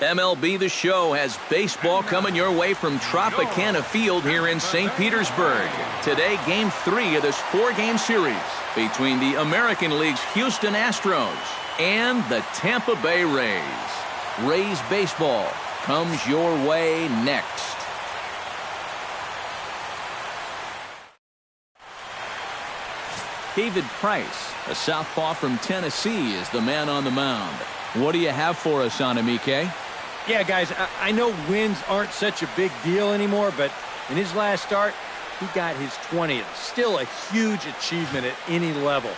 MLB The Show has baseball coming your way from Tropicana Field here in St. Petersburg. Today, Game 3 of this 4-game series between the American League's Houston Astros and the Tampa Bay Rays. Rays baseball comes your way next. David Price, a southpaw from Tennessee, is the man on the mound. What do you have for us on him, EK? Yeah, guys, I know wins aren't such a big deal anymore, but in his last start, he got his 20th. Still a huge achievement at any level.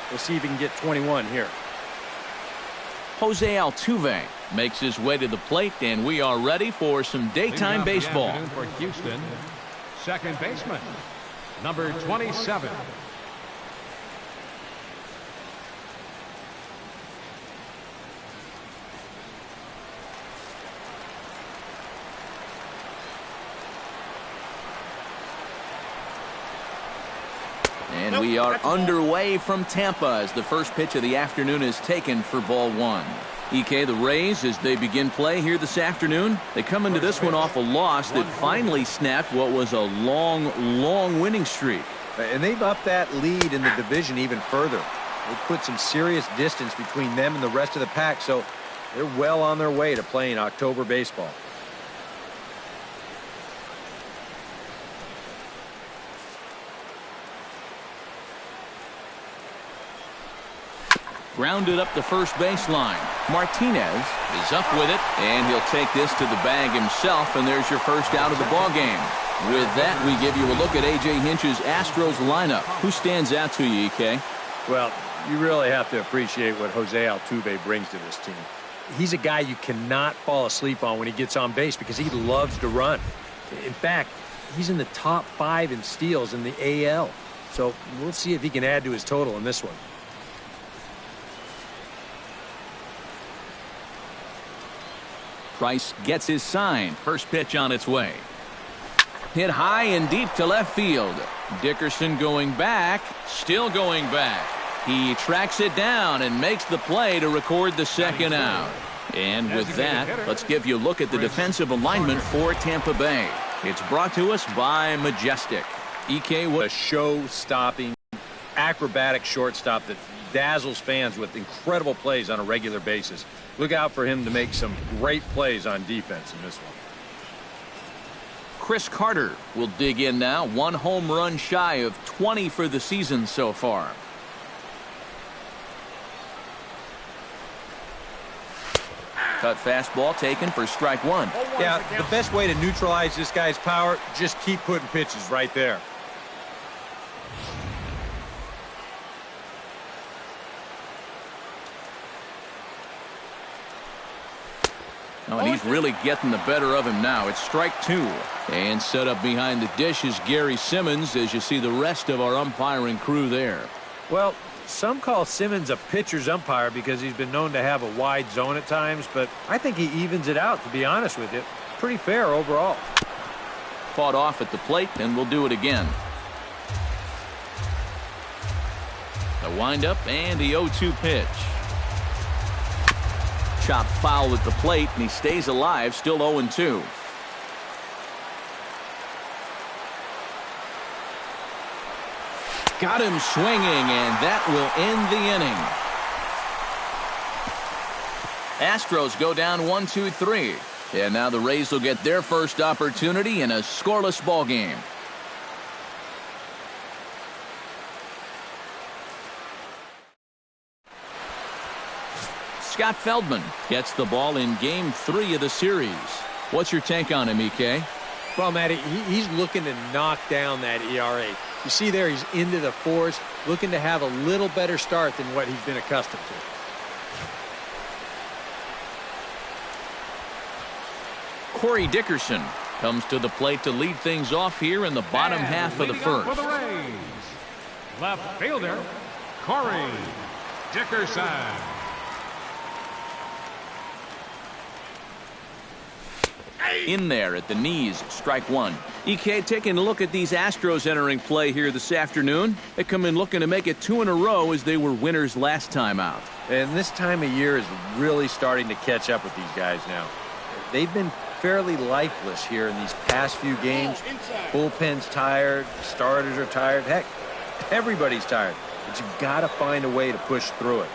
We'll see if he can get 21 here. Jose Altuve makes his way to the plate, and we are ready for some daytime baseball. For Houston, second baseman, number 27. And we are underway from Tampa as the first pitch of the afternoon is taken for ball one. EK, the Rays, as they begin play here this afternoon, they come into this one off a loss that finally snapped what was a long winning streak. And they've upped that lead in the division even further. They've put some serious distance between them and the rest of the pack, so they're well on their way to playing October baseball. Grounded up the first baseline. Martinez is up with it, and he'll take this to the bag himself, and there's your first out of the ball game. With that, we give you a look at A.J. Hinch's Astros lineup. Who stands out to you, EK? Well, you really have to appreciate what Jose Altuve brings to this team. He's a guy you cannot fall asleep on when he gets on base because he loves to run. In fact, he's in the top 5 in steals in the AL. So we'll see if he can add to his total in this one. Price gets his sign. First pitch on its way. Hit high and deep to left field. Dickerson going back. Still going back. He tracks it down and makes the play to record the second out. And with that, let's give you a look at the defensive alignment for Tampa Bay. It's brought to us by Majestic. EK, what a show-stopping, acrobatic shortstop that dazzles fans with incredible plays on a regular basis. Look out for him to make some great plays on defense in this one. Chris Carter will dig in now. 1 home run shy of 20 for the season so far. Cut fastball taken for strike one. Yeah, the best way to neutralize this guy's power, just keep putting pitches right there. Oh, and he's really getting the better of him now. It's strike 2. And set up behind the dish is Gary Simmons as you see the rest of our umpiring crew there. Well, some call Simmons a pitcher's umpire because he's been known to have a wide zone at times, but I think he evens it out, to be honest with you. Pretty fair overall. Fought off at the plate, and we'll do it again. The windup and the 0-2 pitch. Chopped foul at the plate, and he stays alive, still 0-2. Got him swinging, and that will end the inning. Astros go down 1-2-3. And now the Rays will get their first opportunity in a scoreless ball game. Scott Feldman gets the ball in Game 3 of the series. What's your take on him, EK? Well, Matty, he's looking to knock down that ERA. You see there, he's into the 4s, looking to have a little better start than what he's been accustomed to. Corey Dickerson comes to the plate to lead things off here in the bottom half of the first. For the Rays, left fielder, Corey Dickerson. In there at the knees, strike 1. EK, taking a look at these Astros entering play here this afternoon. They come in looking to make it 2 in a row as they were winners last time out. And this time of year is really starting to catch up with these guys now. they've been fairly lifeless here in these past few games. Bullpen's tired, starters are tired. Heck, everybody's tired. But you've got to find a way to push through it.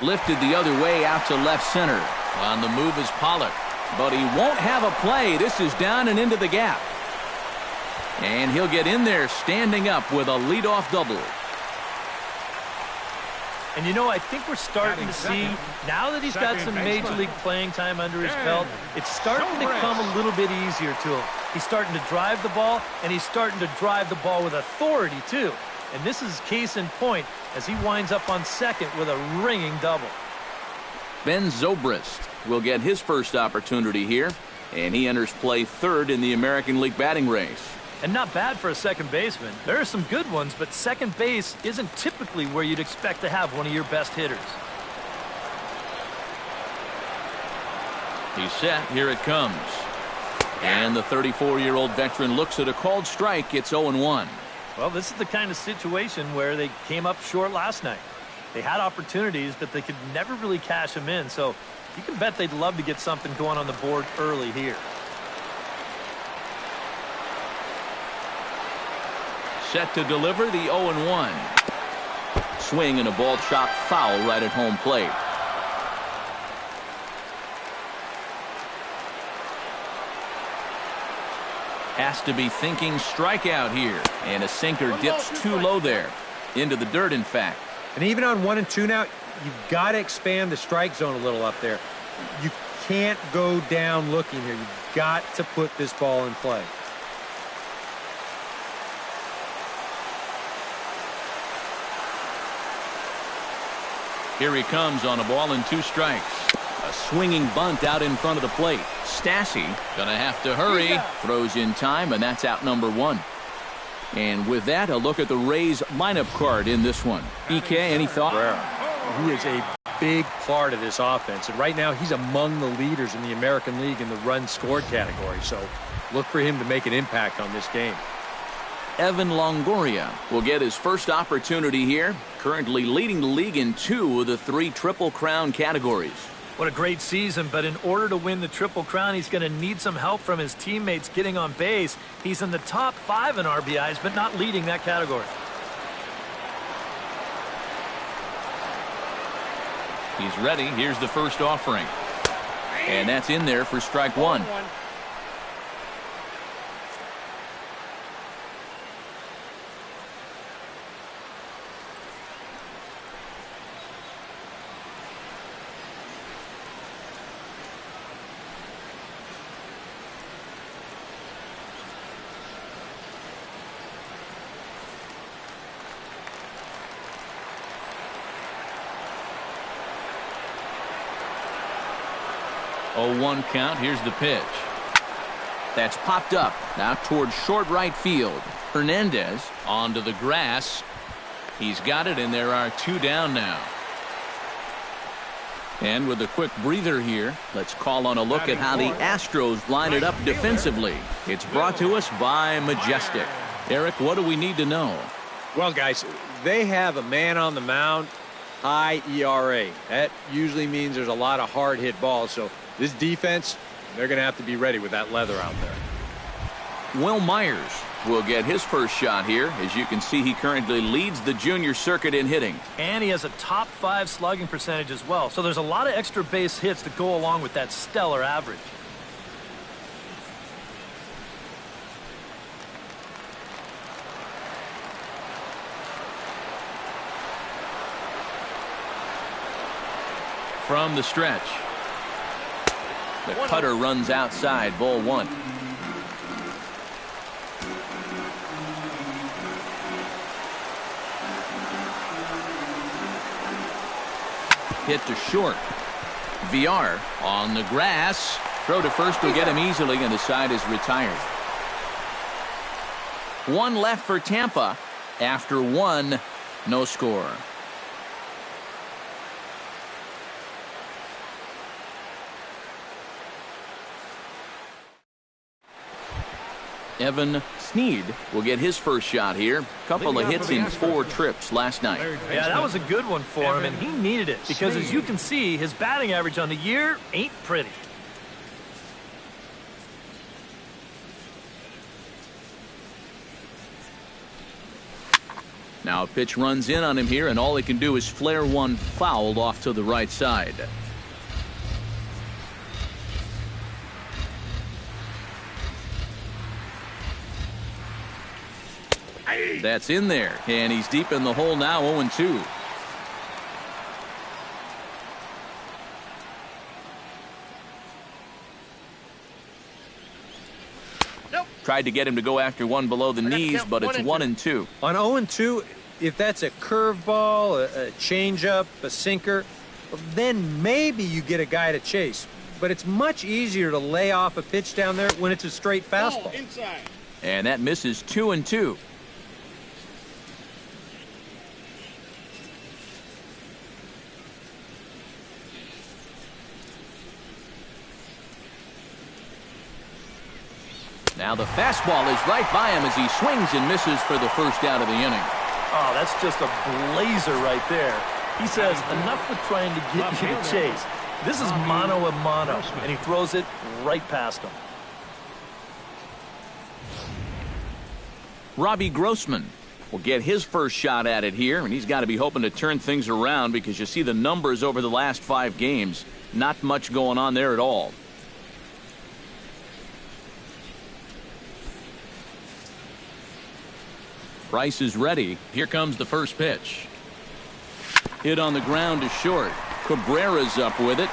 Lifted the other way out to left center. On the move is Pollock, but he won't have a play. This is down and into the gap. And he'll get in there standing up with a leadoff double. And you know, I think we're starting to see, now that he's got some major league playing time under his belt, it's starting to come a little bit easier to him. He's starting to drive the ball, and he's starting to drive the ball with authority, too. And this is case in point as he winds up on second with a ringing double. Ben Zobrist will get his first opportunity here, and he enters play third in the American League batting race. And not bad for a second baseman. There are some good ones, but second base isn't typically where you'd expect to have one of your best hitters. He's set. Here it comes. And the 34-year-old veteran looks at a called strike. It's 0-1. Well, this is the kind of situation where they came up short last night. They had opportunities, but they could never really cash them in. So you can bet they'd love to get something going on the board early here. Set to deliver the 0-1. Swing and a ball chopped foul right at home plate. Has to be thinking strikeout here. And a sinker dips too low there. Into the dirt, in fact. And even on 1 and 2 now, you've got to expand the strike zone a little up there. You can't go down looking here. You've got to put this ball in play. Here he comes on a ball and 2 strikes. A swinging bunt out in front of the plate. Stassi gonna have to hurry. Throws in time, and that's out number 1. And with that, a look at the Rays lineup card in this one. EK, any thought? He is a big part of this offense, and right now he's among the leaders in the American League in the runs scored category. So look for him to make an impact on this game. Evan Longoria will get his first opportunity here, currently leading the league in 2 of the 3 Triple Crown categories. What a great season, but in order to win the Triple Crown, he's going to need some help from his teammates getting on base. He's in the top 5 in RBIs, but not leading that category. He's ready. Here's the first offering. And that's in there for strike 1. Oh, 1 count. Here's the pitch. That's popped up now towards short right field. Hernandez onto the grass. He's got it, and there are 2 down now. And with a quick breather here, let's call on a look at how the Astros line it up defensively. It's brought to us by Majestic. Eric, what do we need to know? Well, guys, they have a man on the mound, high ERA. That usually means there's a lot of hard hit balls. So this defense, they're going to have to be ready with that leather out there. Will Myers will get his first shot here. As you can see, he currently leads the junior circuit in hitting. And he has a top 5 slugging percentage as well. So there's a lot of extra base hits to go along with that stellar average. From the stretch. The cutter runs outside, ball 1. Hit to short. VR on the grass. Throw to first will get him easily, and the side is retired. 1 left for Tampa. After 1, no score. Evan Sneed will get his first shot here. Couple of hits in 4 trips last night. Yeah, that was a good one for him, and he needed it because, as you can see, his batting average on the year ain't pretty. Now a pitch runs in on him here, and all he can do is flare one fouled off to the right side. That's in there, and he's deep in the hole now, 0-2. Tried to get him to go after one below the knees, but it's 1-2. On 0-2, if that's a curveball, a changeup, a sinker, then maybe you get a guy to chase. But it's much easier to lay off a pitch down there when it's a straight fastball. And that misses 2-2. Now the fastball is right by him as he swings and misses for the first out of the inning. Oh, that's just a blazer right there. He says, enough with trying to get you to chase. This is mano a mano, and he throws it right past him. Robbie Grossman will get his first shot at it here, and he's got to be hoping to turn things around because you see the numbers over the last 5 games. Not much going on there at all. Bryce is ready. Here comes the first pitch. Hit on the ground to short. Cabrera's up with it.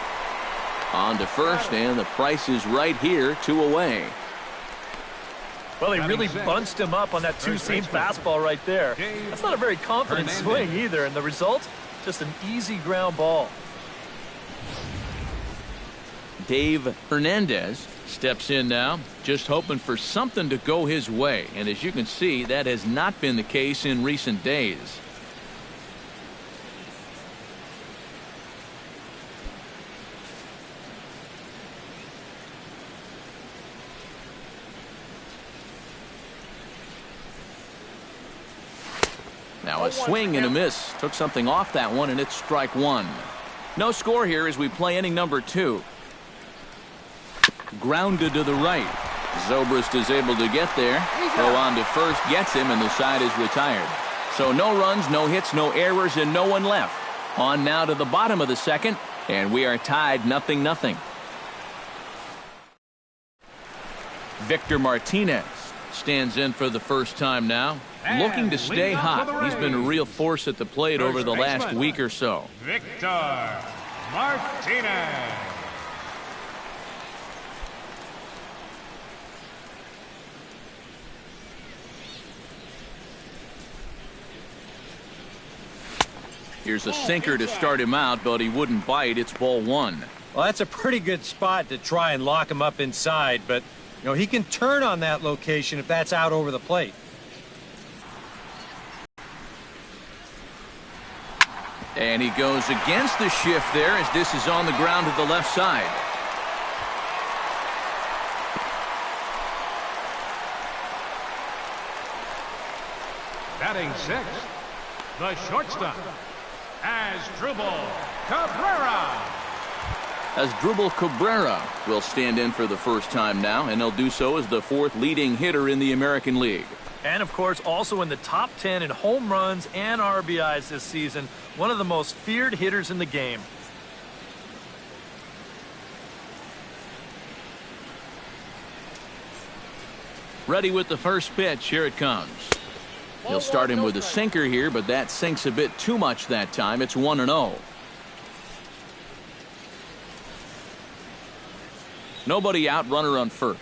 On to first, and the price is right here, 2 away. Well, he really bunched him up on that two-seam fastball right there. That's not a very confident swing either, and the result, just an easy ground ball. Dave Hernandez steps in now, just hoping for something to go his way. And as you can see, that has not been the case in recent days. Now a swing and a miss. Took something off that one, and it's strike 1. No score here as we play inning number 2. Grounded to the right. Zobrist is able to get there. Go on to first, gets him, and the side is retired. So no runs, no hits, no errors, and no one left. On now to the bottom of the second, and we are tied 0-0. Victor Martinez stands in for the first time now. Looking to stay hot. He's been a real force at the plate over the last week or so. Victor Martinez. Here's a sinker to start him out, but he wouldn't bite. It's ball 1. Well, that's a pretty good spot to try and lock him up inside, but you know he can turn on that location if that's out over the plate. And he goes against the shift there as this is on the ground to the left side. Batting 6th, the shortstop, Asdrubal Cabrera. Asdrubal Cabrera will stand in for the first time now, and he'll do so as the 4th leading hitter in the American League. And, of course, also in the top 10 in home runs and RBIs this season. One of the most feared hitters in the game. Ready with the first pitch. Here it comes. He'll start him with a sinker here, but that sinks a bit too much that time. It's 1-0. Nobody out, runner on first.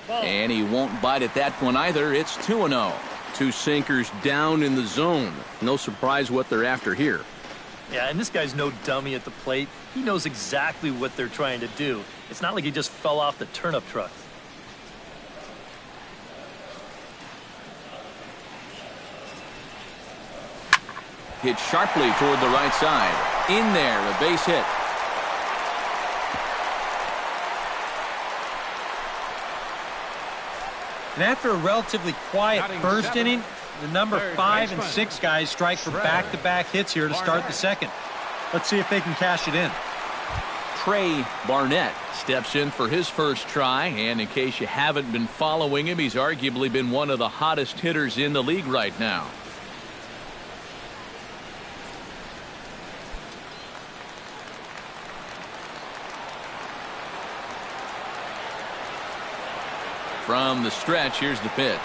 And he won't bite at that one either. It's 2-0. 2 sinkers down in the zone. No surprise what they're after here. Yeah, and this guy's no dummy at the plate. He knows exactly what they're trying to do. It's not like he just fell off the turnip truck. hit sharply toward the right side. In there, a base hit. And after a relatively quiet first inning, the number 5 and 6 guys strike for back-to-back hits here to start the second. Let's see if they can cash it in. Trey Barnett steps in for his first try, and in case you haven't been following him, he's arguably been one of the hottest hitters in the league right now. From the stretch, here's the pitch.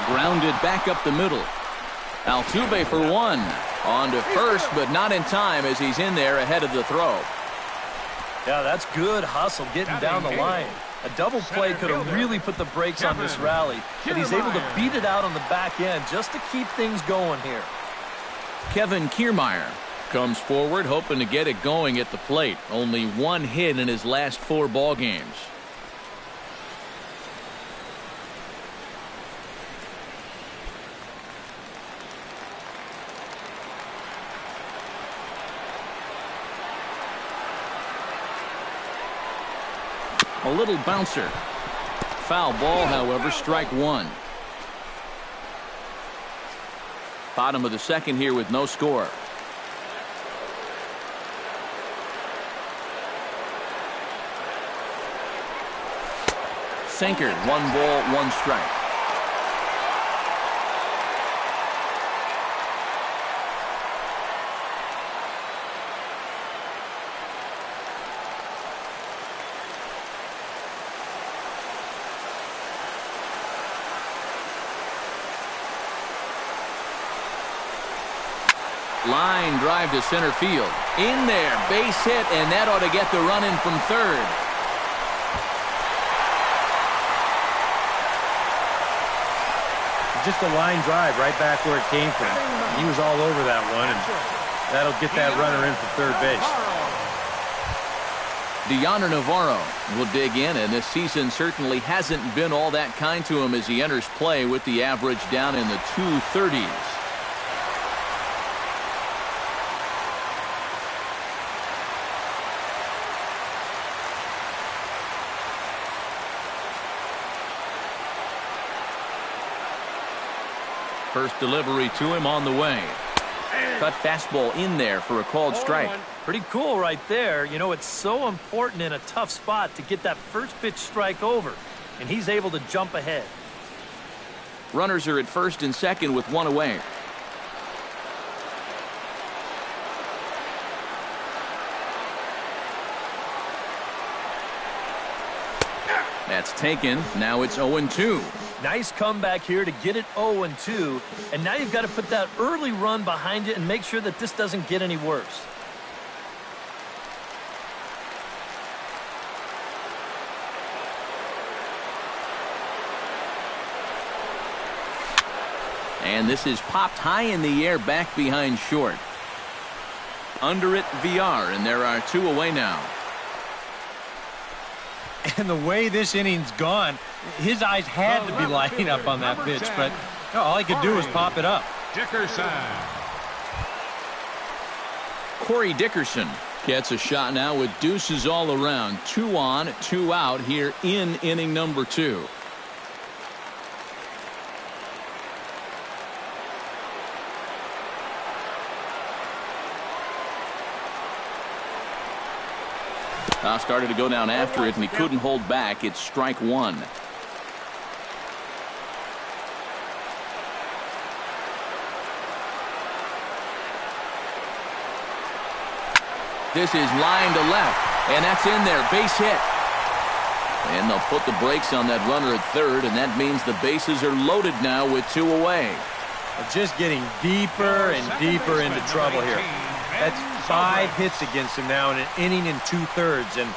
Grounded back up the middle. Altuve for one. On to first, but not in time as he's in there ahead of the throw. Yeah, that's good hustle getting down the line. A double play could have really put the brakes on this rally, but he's able to beat it out on the back end just to keep things going here. Kevin Kiermaier comes forward hoping to get it going at the plate. Only one hit in his last 4 ball games. A little bouncer. Foul ball, however, strike one. Bottom of the second here with no score. Sinker, 1 ball, 1 strike. Line drive to center field. In there, base hit, and that ought to get the run in from third. Just a line drive right back where it came from. He was all over that one, and that'll get that runner in for third base. Deoner Navarro will dig in, and this season certainly hasn't been all that kind to him as he enters play with the average down in the 230s. First delivery to him on the way. Cut fastball in there for a called strike. Pretty cool right there. You know, it's so important in a tough spot to get that first pitch strike over, and he's able to jump ahead. Runners are at first and second with 1 away. That's taken. Now it's 0-2. Nice comeback here to get it 0-2, and now you've got to put that early run behind it and make sure that this doesn't get any worse. And this is popped high in the air back behind short. Under it, VR, and there are 2 away now. And the way this inning's gone, his eyes had to be lighting up on that pitch, but all he could do was pop it up. Dickerson. Corey Dickerson gets a shot now with deuces all around. 2 on, 2 out here in inning number 2. Started to go down after it, and he couldn't hold back. It's strike 1. This is line to left, and that's in there. Base hit. And they'll put the brakes on that runner at third, and that means the bases are loaded now with 2 away. Just getting deeper and deeper into trouble here. That's 5 hits against him now in an inning and 2/3, and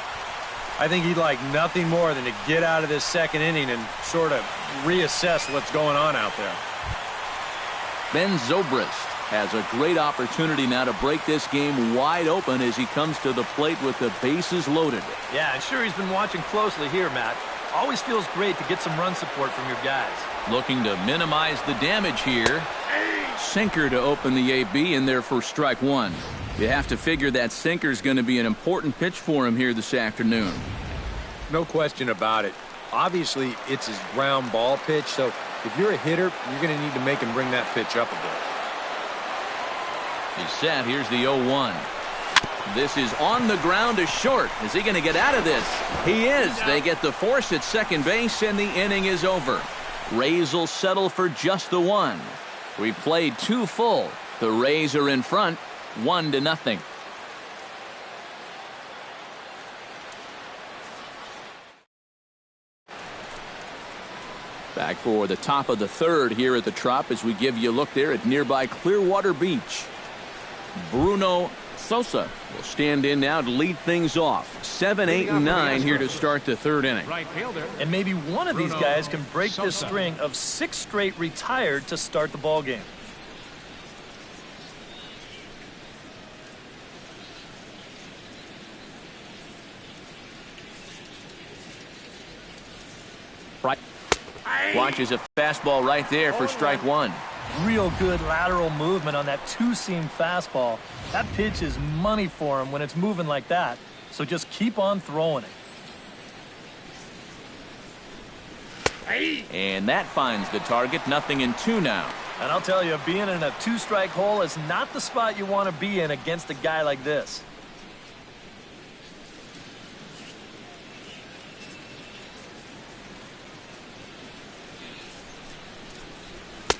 I think he'd like nothing more than to get out of this second inning and sort of reassess what's going on out there. Ben Zobrist has a great opportunity now to break this game wide open as he comes to the plate with the bases loaded. Yeah, I'm sure he's been watching closely here, Matt. Always feels great to get some run support from your guys. Looking to minimize the damage here. Sinker to open the AB in there for strike one. You have to figure that sinker is going to be an important pitch for him here this afternoon. No question about it. Obviously, it's his ground ball pitch, so if you're a hitter, you're going to need to make him bring that pitch up a bit. He's set. Here's the 0-1. This is on the ground to short. Is he going to get out of this? He is. They get the force at second base, and the inning is over. Rays will settle for just the one. We've played 2 full. The Rays are in front, 1-0. Back for the top of the third here at the Trop as we give you a look there at nearby Clearwater Beach. Bruno Sosa will stand in now to lead things off. 7, 8, and 9 here to start the third inning. And maybe one of these guys can break this string of 6 straight retired to start the ball game. Right. Watches a fastball right there for strike one. Real good lateral movement on that 2-seam fastball. That pitch is money for him when it's moving like that. So just keep on throwing it. And that finds the target. 0-2 now. And I'll tell you, being in a 2-strike hole is not the spot you want to be in against a guy like this.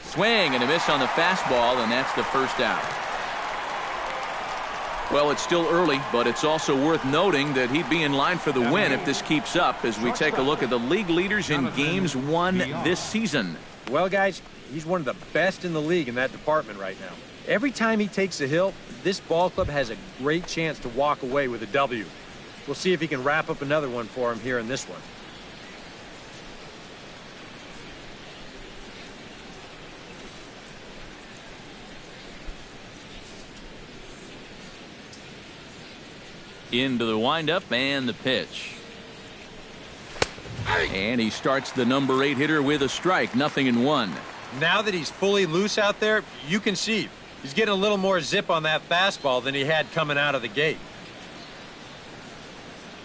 Swing and a miss on the fastball, and that's the first out. Well, it's still early, but it's also worth noting that he'd be in line for the win if this keeps up as we take a look at the league leaders in games won this season. Well, guys, he's one of the best in the league in that department right now. Every time he takes a hill, this ball club has a great chance to walk away with a W. We'll see if he can wrap up another one for him here in this one. Into the windup and the pitch. And he starts the number 8 hitter with a strike. 0-1. Now that he's fully loose out there, you can see he's getting a little more zip on that fastball than he had coming out of the gate.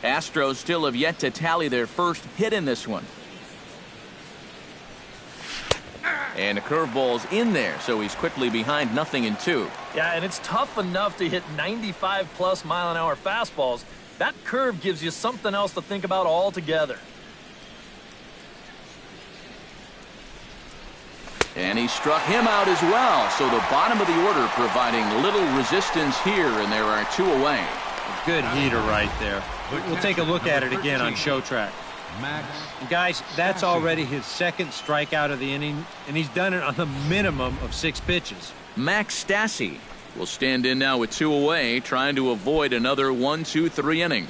Astros still have yet to tally their first hit in this one. And the curveball's in there, so he's quickly behind 0-2. Yeah, and it's tough enough to hit 95+ mile-an-hour fastballs. That curve gives you something else to think about altogether. And he struck him out as well, so the bottom of the order providing little resistance here, and there are 2 away. A good heater right there. We'll take a look at it again on Show Track. And guys, that's already his second strikeout of the inning, and he's done it on a minimum of 6 pitches. Max Stassi will stand in now with 2 away, trying to avoid another 1, 2, 3 inning.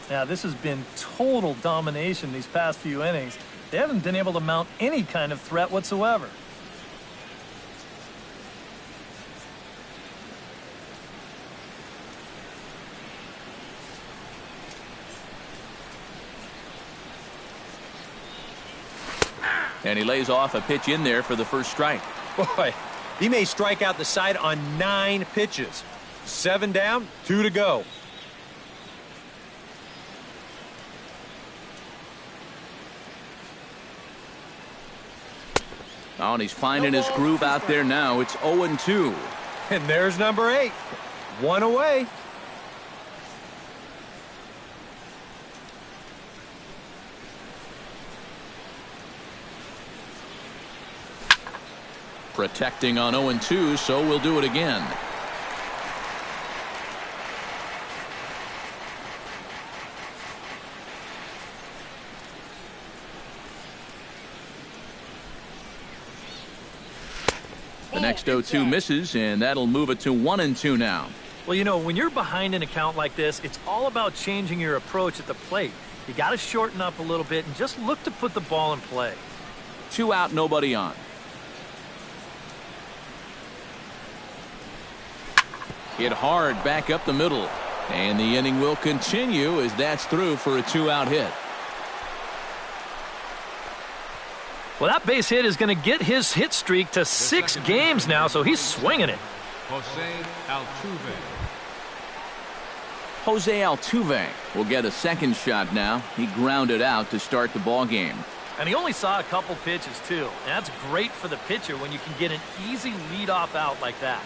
Now, this has been total domination these past few innings. They haven't been able to mount any kind of threat whatsoever. And he lays off a pitch in there for the first strike. Boy, he may strike out the side on 9 pitches. 7 down, 2 to go. Oh, and he's finding his groove out there now. It's 0-2. And there's number 8. 1 away. Protecting on 0-2, so we'll do it again. The next 0-2 misses, and that'll move it to 1-2 now. Well, you know, when you're behind an account like this, it's all about changing your approach at the plate. You got to shorten up a little bit and just look to put the ball in play. 2 out, nobody on. Hit hard back up the middle. And the inning will continue as that's through for a 2-out hit. Well, that base hit is going to get his hit streak to 6 games now, so he's swinging it. Jose Altuve. Jose Altuve will get a second shot now. He grounded out to start the ball game. And he only saw a couple pitches, too. And that's great for the pitcher when you can get an easy leadoff out like that.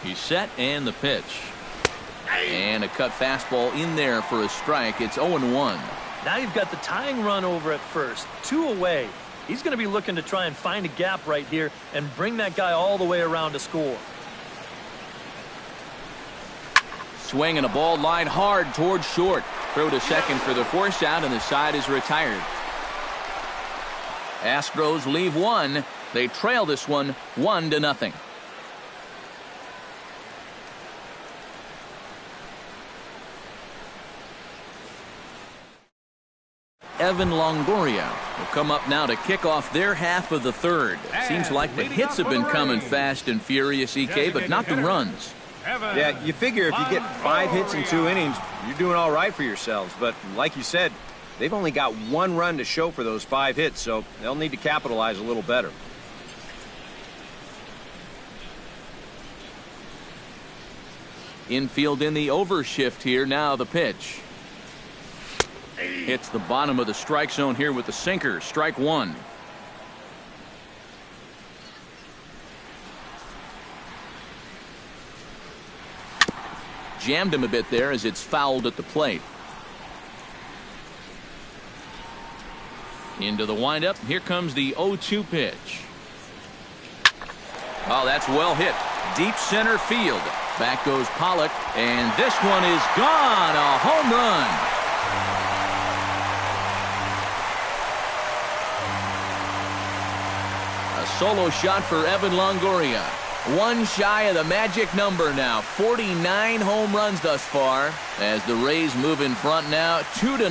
He's set, and the pitch. And a cut fastball in there for a strike. It's 0-1. Now you've got the tying run over at first. 2 away. He's going to be looking to try and find a gap right here and bring that guy all the way around to score. Swing and a ball line hard towards short. Throw to second for the force out, and the side is retired. Astros leave one. They trail this one 1-0. Evan Longoria will come up now to kick off their half of the third. Seems like the hits have been coming fast and furious, EK, but not the runs. Yeah, you figure if you get 5 hits in 2 innings, you're doing all right for yourselves. But like you said, they've only got 1 run to show for those 5 hits, so they'll need to capitalize a little better. Infield in the overshift here. Now the pitch. Hits the bottom of the strike zone here with the sinker. Strike 1. Jammed him a bit there as it's fouled at the plate. Into the windup. Here comes the 0-2 pitch. Oh, that's well hit. Deep center field. Back goes Pollock, and this one is gone. A home run. A solo shot for Evan Longoria. 1 shy of the magic number now. 49 home runs thus far as the Rays move in front now 2-0.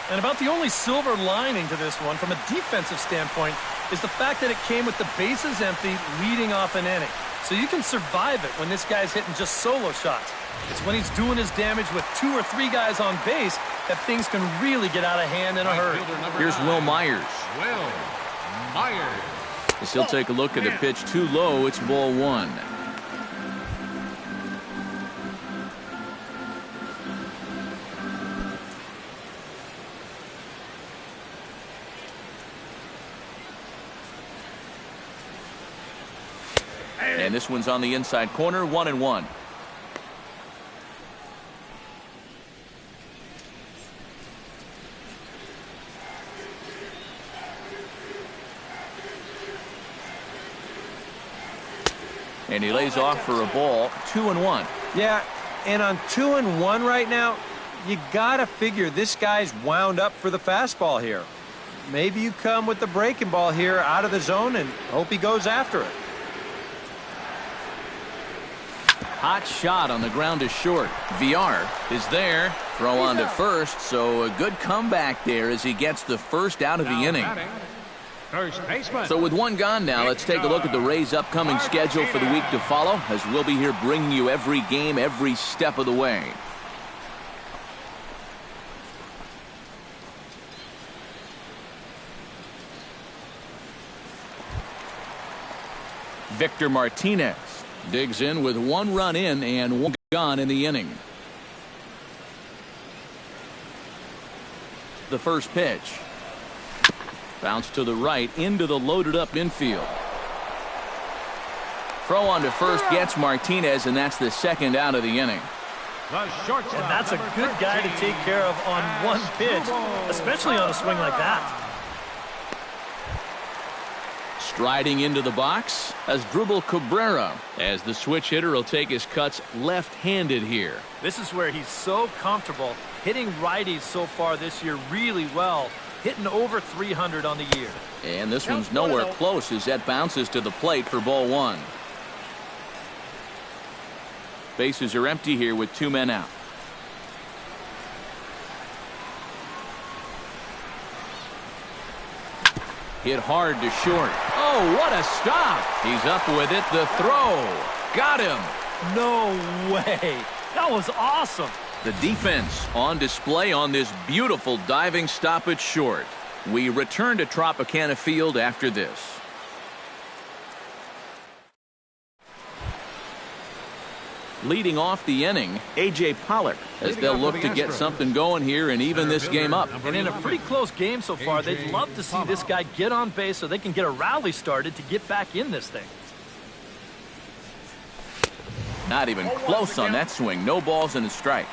And about the only silver lining to this one from a defensive standpoint is the fact that it came with the bases empty leading off an inning. So you can survive it when this guy's hitting just solo shots. It's when he's doing his damage with 2 or 3 guys on base that things can really get out of hand in a hurry. Here's Will Myers. Will Myers. As he'll take a look at the pitch too low. It's ball 1. And this one's on the inside corner. 1-1. And he lays off for a ball. 2-1. Yeah, and on 2-1 right now, you gotta figure this guy's wound up for the fastball here. Maybe you come with the breaking ball here out of the zone and hope he goes after it. Hot shot on the ground to short. VR is there. Throw on to first, so a good comeback there as he gets the first out of the inning. First baseman. So with 1 gone now, let's take a look at the Rays' upcoming schedule for the week to follow, as we'll be here bringing you every game, every step of the way. Victor Martinez digs in with 1 run in and 1 gone in the inning. The first pitch. Bounce to the right into the loaded up infield. Throw on to first gets Martinez, and that's the second out of the inning. The shortstop. And that's a good guy to take care of on 1 pitch, especially on a swing like that. Striding into the box as Asdrubal Cabrera, as the switch hitter will take his cuts left-handed here. This is where he's so comfortable hitting righties so far this year really well, hitting over 300 on the year. And this one's nowhere close as that bounces to the plate for ball 1. Bases are empty here with 2 men out. Hit hard to short. Oh, what a stop. He's up with it. The throw. got him. No way. That was awesome. The defense on display on this beautiful diving stop at short. We return to Tropicana Field after this. Leading off the inning, A.J. Pollock, as they'll look to get something going here and even this game up. And in a pretty close game so far, they'd love to see this guy get on base so they can get a rally started to get back in this thing. Not even close on that swing. No balls and a strike.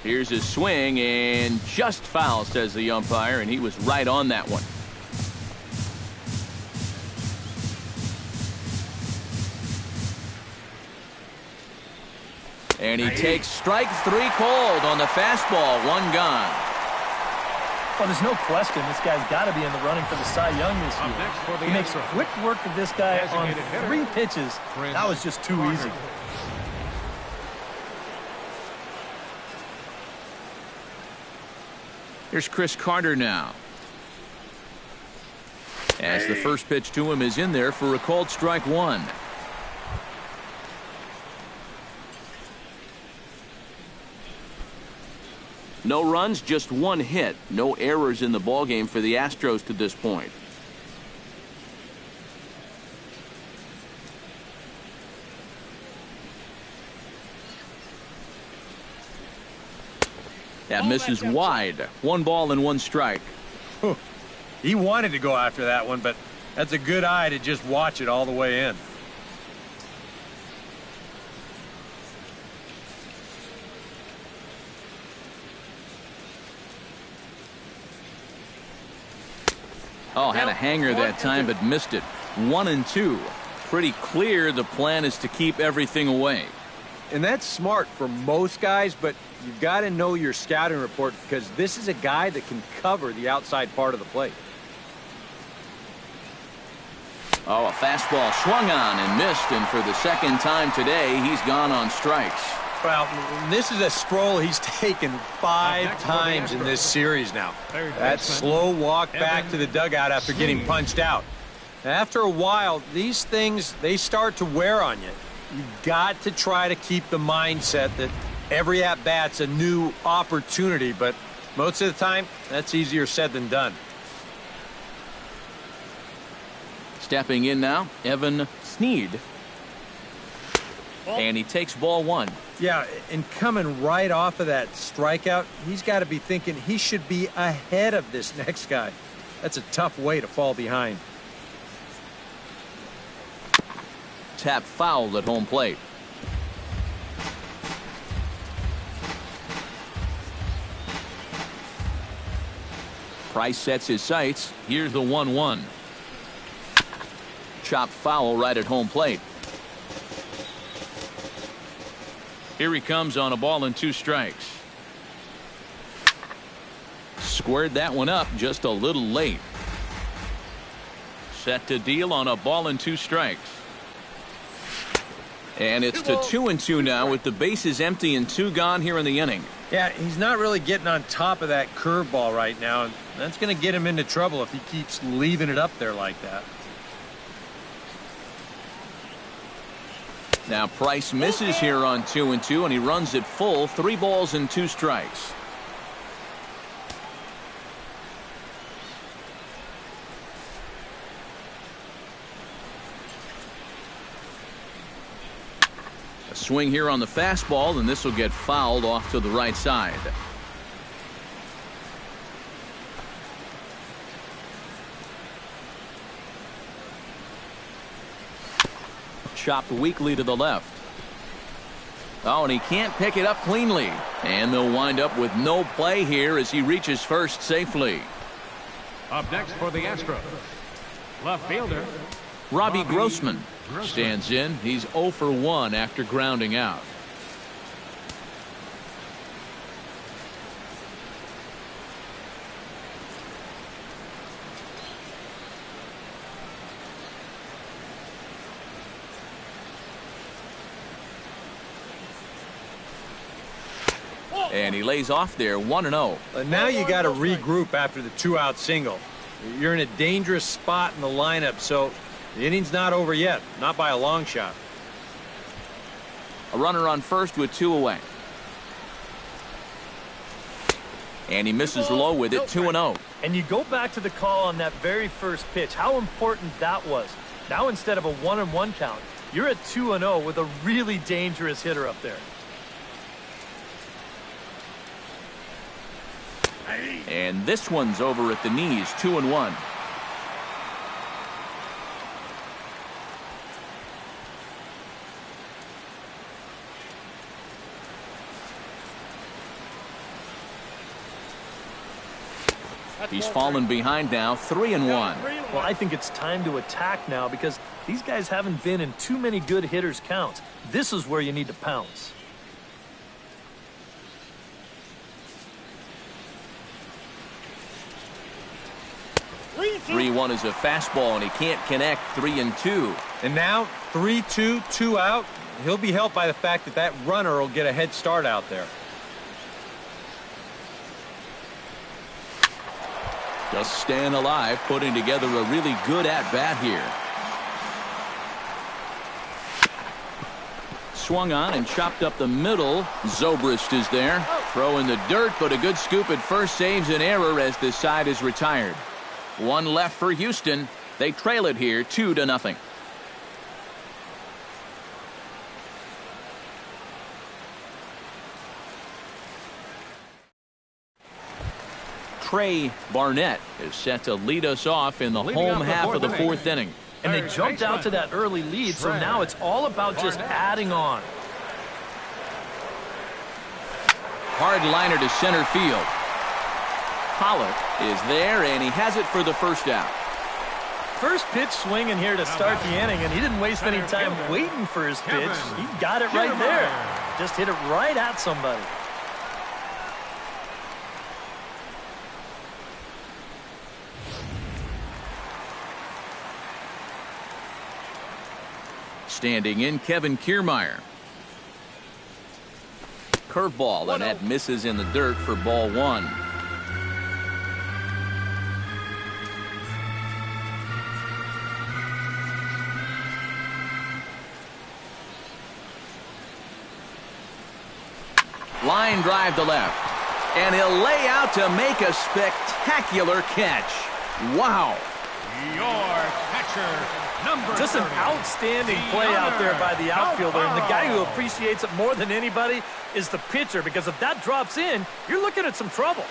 Here's his swing, and just foul, says the umpire, and he was right on that one. And he takes strike 3 called on the fastball. 1 gone. Well, there's no question this guy's got to be in the running for the Cy Young this year. He makes quick work of this guy on 3 pitches. That was just too easy. Here's Chris Carter now. As the first pitch to him is in there for a called strike 1. No runs, just 1 hit. No errors in the ballgame for the Astros to this point. That misses wide. 1 ball and 1 strike. He wanted to go after that one, but that's a good eye to just watch it all the way in. Oh, had a hanger that time, but missed it. 1-2. Pretty clear the plan is to keep everything away. And that's smart for most guys, but you've got to know your scouting report because this is a guy that can cover the outside part of the plate. Oh, a fastball swung on and missed, and for the second time today, he's gone on strikes. Well, this is a stroll he's taken 5 times in this series now. That slow walk back to the dugout after getting punched out. After a while, these things, they start to wear on you. You've got to try to keep the mindset that every at-bat's a new opportunity, but most of the time, that's easier said than done. Stepping in now, Evan Sneed. And he takes ball 1. Yeah, and coming right off of that strikeout, he's got to be thinking he should be ahead of this next guy. That's a tough way to fall behind. Tap fouled at home plate. Price sets his sights. Here's the 1-1. Chop foul right at home plate. Here he comes on a ball and 2 strikes. Squared that one up just a little late. Set to deal on a ball and 2 strikes. And it's to 2-2 now with the bases empty and 2 gone here in the inning. Yeah, he's not really getting on top of that curveball right now, and that's going to get him into trouble if he keeps leaving it up there like that. Now Price misses here on 2-2, and he runs it full. 3 balls and 2 strikes. A swing here on the fastball, and this will get fouled off to the right side. Chopped weakly to the left. Oh, and he can't pick it up cleanly. And they'll wind up with no play here as he reaches first safely. Up next for the Astros, left fielder Robbie Grossman stands in. He's 0 for 1 after grounding out. And he lays off there 1-0. Now you got to regroup after the 2-out single. You're in a dangerous spot in the lineup, so the inning's not over yet. Not by a long shot. A runner on first with 2 away. And he misses low with it, 2-0. And you go back to the call on that very first pitch, how important that was. Now instead of a 1-1 count, you're at 2-0 with a really dangerous hitter up there. And this one's over at the knees, 2-1. He's fallen behind now, 3-1. Well, I think it's time to attack now because these guys haven't been in too many good hitters' counts. This is where you need to pounce. Three 3-1 is a fastball, and he can't connect. 3-2. And now 3-2, 2 out. He'll be helped by the fact that that runner will get a head start out there. Just staying alive, putting together a really good at-bat here. Swung on and chopped up the middle. Zobrist is there. Throw in the dirt, but a good scoop at first saves an error as this side is retired. One left for Houston. They trail it here 2-0. Trey Barnett is set to lead us off in the home half of the fourth inning. And they jumped out to that early lead, so now it's all about just adding on. Hard liner to center field. Pollock is there, and he has it for the first out. First pitch swinging here to start the inning, and he didn't waste any time waiting for his pitch. He got it right there. Just hit it right at somebody. Standing in, Kevin Kiermaier. Curveball, and that misses in the dirt for ball 1. Line drive to left. And he'll lay out to make a spectacular catch. Wow. Your catcher, Just an outstanding play out there by the outfielder, and the guy who appreciates it more than anybody is the pitcher, because if that drops in, you're looking at some trouble.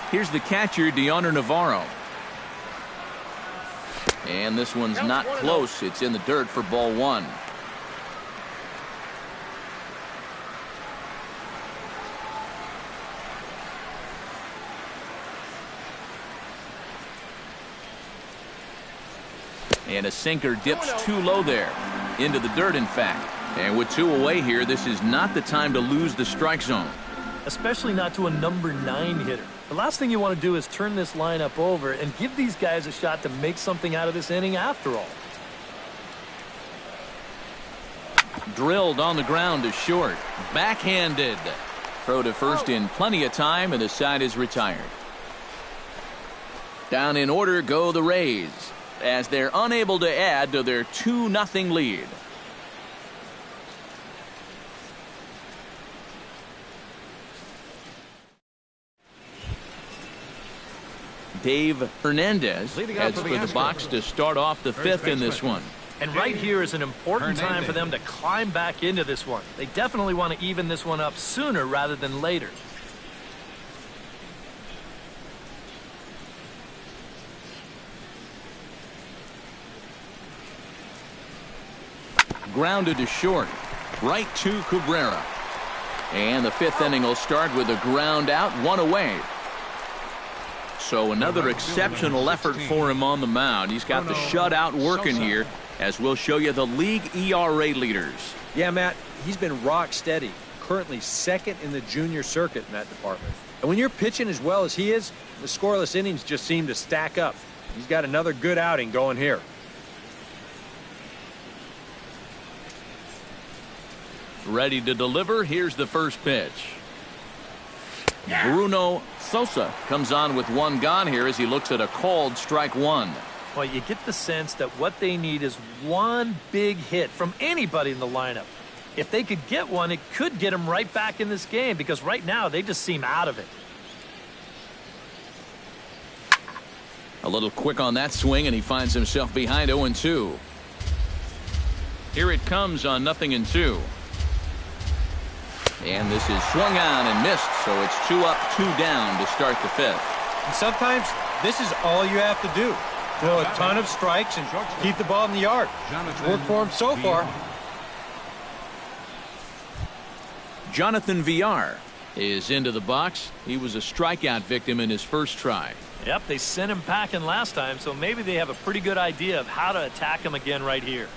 Here's the catcher, Deoner Navarro. And this one's not close. It's in the dirt for ball 1. And a sinker dips too low there. Into the dirt, in fact. And with 2 away here, this is not the time to lose the strike zone. Especially not to a number 9 hitter. The last thing you want to do is turn this lineup over and give these guys a shot to make something out of this inning after all. Drilled on the ground to short. Backhanded. Throw to first in plenty of time, and the side is retired. Down in order go the Rays, as they're unable to add to their 2-0 lead. Dave Hernandez heads for the box to start off the 5th in this one. And right here is an important time for them to climb back into this one. They definitely want to even this one up sooner rather than later. Grounded to short. Right to Cabrera. And the 5th inning will start with a ground out, 1 away. So another exceptional effort for him on the mound. He's got the shutout working here, as we'll show you the league ERA leaders. Yeah, Matt, he's been rock steady. Currently second in the junior circuit in that department. And when you're pitching as well as he is, the scoreless innings just seem to stack up. He's got another good outing going here. Ready to deliver. Here's the first pitch. Bruno Sosa comes on with one gone here as he looks at a called strike one. Well, you get the sense that what they need is one big hit from anybody in the lineup. If they could get one, it could get them right back in this game, because right now they just seem out of it. A little quick on that swing, and he finds himself behind 0-2. Here it comes on 0-2. And this is swung on and missed, so it's 2 up, 2 down to start the fifth. And sometimes this is all you have to do. Throw a ton of strikes and keep the ball in the yard. It's worked for him so far. Jonathan Villar is into the box. He was a strikeout victim in his first try. Yep, they sent him packing last time, so maybe they have a pretty good idea of how to attack him again right here.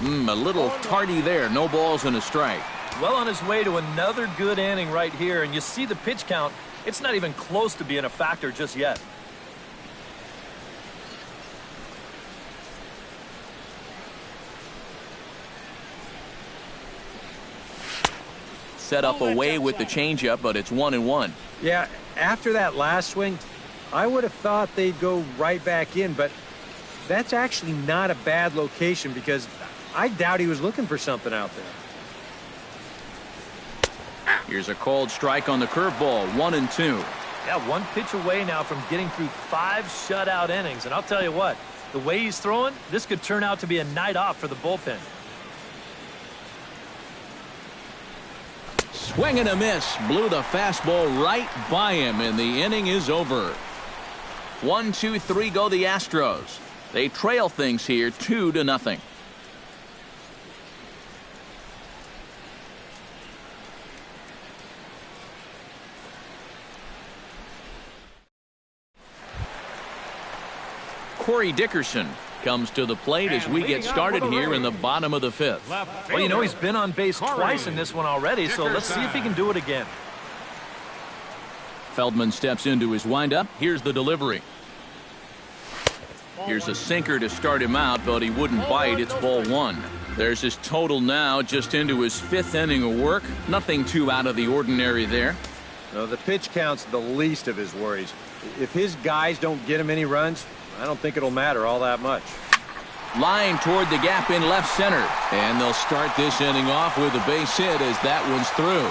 A little tardy there. No balls and a strike. Well on his way to another good inning right here, and you see the pitch count. It's not even close to being a factor just yet. Set up away with the changeup, but it's 1-1. Yeah, after that last swing, I would have thought they'd go right back in, but that's actually not a bad location because I doubt he was looking for something out there. Here's a called strike on the curveball, 1-2. Yeah, one pitch away now from getting through 5 shutout innings. And I'll tell you what, the way he's throwing, this could turn out to be a night off for the bullpen. Swing and a miss. Blew the fastball right by him, and the inning is over. 1-2-3 go the Astros. They trail things here 2-0. Corey Dickerson comes to the plate as we get started here in the bottom of the fifth. Well, you know, he's been on base twice in this one already, so let's see if he can do it again. Feldman steps into his windup. Here's the delivery. Here's a sinker to start him out, but he wouldn't bite. It's ball 1. There's his total now, just into his 5th inning of work. Nothing too out of the ordinary there. No, the pitch count's the least of his worries. If his guys don't get him any runs, I don't think it'll matter all that much. Line toward the gap in left center. And they'll start this inning off with a base hit as that one's through.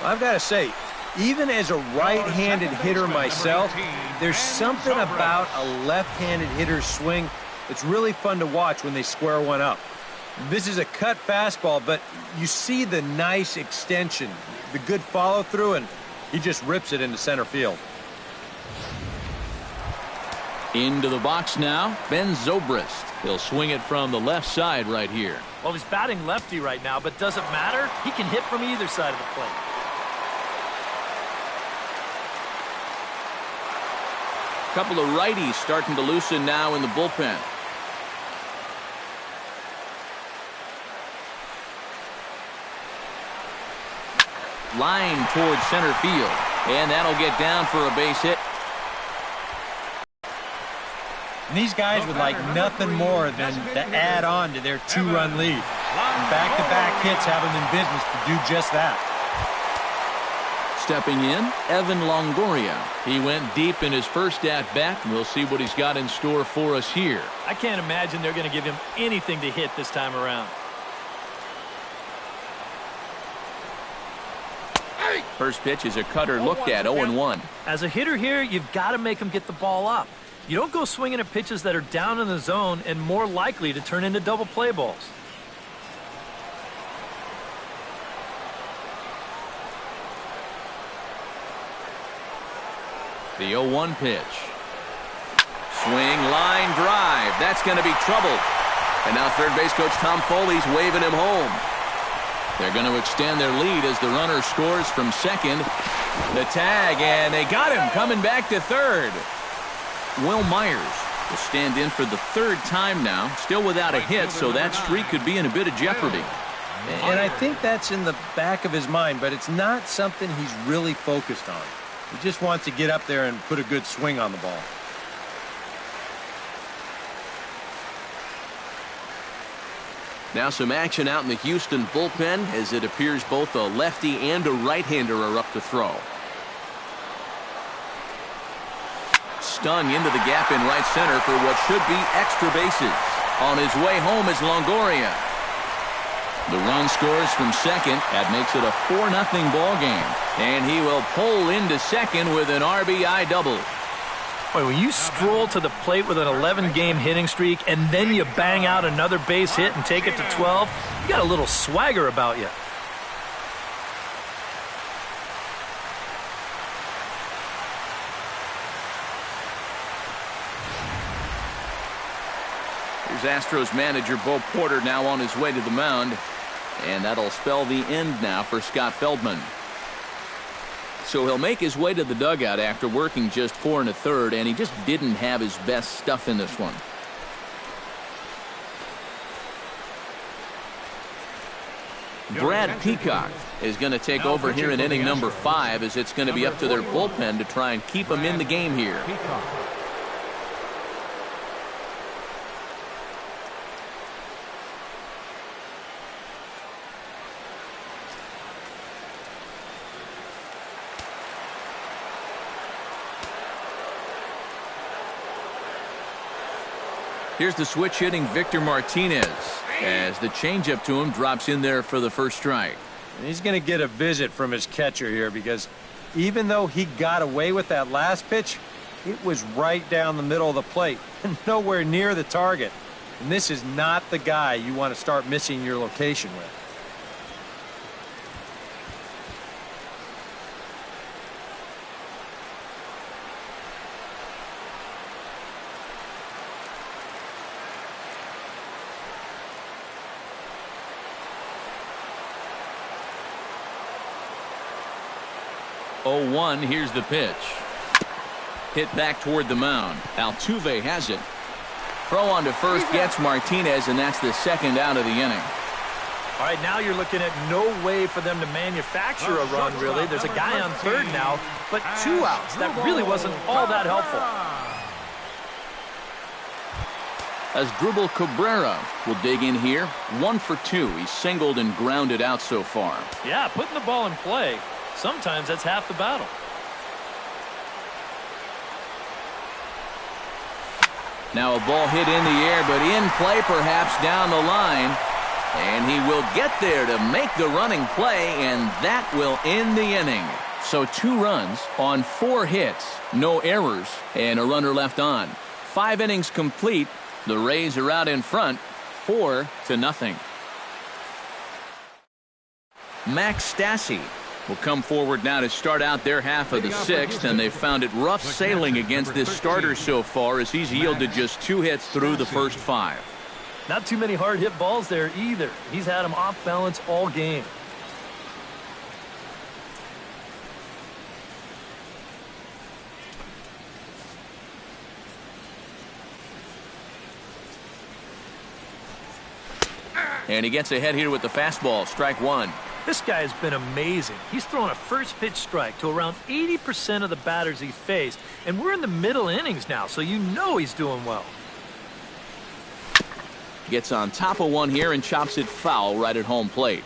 I've got to say, even as a right-handed hitter myself, there's something about a left-handed hitter's swing that's really fun to watch when they square one up. This is a cut fastball, but you see the nice extension, the good follow-through, and he just rips it into center field. Into the box now, Ben Zobrist. He'll swing it from the left side right here. Well, he's batting lefty right now, but doesn't matter. He can hit from either side of the plate. Couple of righties starting to loosen now in the bullpen. Line towards center field, and that'll get down for a base hit. And these guys would like nothing more than to add on to their 2-run lead. And back-to-back hits have them in business to do just that. Stepping in, Evan Longoria. He went deep in his first at-bat, and we'll see what he's got in store for us here. I can't imagine they're going to give him anything to hit this time around. First pitch is a cutter looked at, 0-1. As a hitter here, you've got to make him get the ball up. You don't go swinging at pitches that are down in the zone and more likely to turn into double play balls. The 0-1 pitch. Swing, line, drive. That's going to be trouble. And now third base coach Tom Foley's waving him home. They're going to extend their lead as the runner scores from second. The tag, and they got him coming back to third. Will Myers will stand in for the third time now, still without a hit, so that streak could be in a bit of jeopardy. And I think that's in the back of his mind, but it's not something he's really focused on. He just wants to get up there and put a good swing on the ball. Now some action out in the Houston bullpen, as it appears both a lefty and a right-hander are up to throw. Stung into the gap in right center for what should be extra bases. On his way home is Longoria. The run scores from second. That makes it a 4-0 ball game. And he will pull into second with an RBI double. Boy, when you stroll to the plate with an 11-game hitting streak and then you bang out another base hit and take it to 12, you got a little swagger about you. Here's Astros manager Bo Porter now on his way to the mound. And that'll spell the end now for Scott Feldman. So he'll make his way to the dugout after working just 4 1/3, and he just didn't have his best stuff in this one. Brad Peacock is going to take over here in inning number 5, as it's going to be up to their bullpen to try and keep him in the game here. Here's the switch hitting Victor Martinez, as the changeup to him drops in there for the first strike. And he's going to get a visit from his catcher here, because even though he got away with that last pitch, it was right down the middle of the plate and nowhere near the target. And this is not the guy you want to start missing your location with. Oh-1, here's the pitch. Hit back toward the mound. Altuve has it. Throw on to first gets Martinez, and that's the second out of the inning. All right, now you're looking at no way for them to manufacture a run, really. There's a guy on third now, but 2 outs. That really wasn't all that helpful. Asdrubal Cabrera will dig in here. 1 for 2. He's singled and grounded out so far. Yeah, putting the ball in play, sometimes that's half the battle. Now a ball hit in the air, but in play perhaps down the line. And he will get there to make the running play, and that will end the inning. So 2 runs on 4 hits, no errors, and a runner left on. 5 innings complete. The Rays are out in front, 4-0. Max Stassi will come forward now to start out their half of the 6th, and they've found it rough sailing against this starter so far, as he's yielded just 2 hits through the first 5. Not too many hard hit balls there either. He's had them off balance all game. And he gets ahead here with the fastball, strike 1. This guy has been amazing. He's thrown a first pitch strike to around 80% of the batters he's faced. And we're in the middle innings now, so you know he's doing well. Gets on top of one here and chops it foul right at home plate.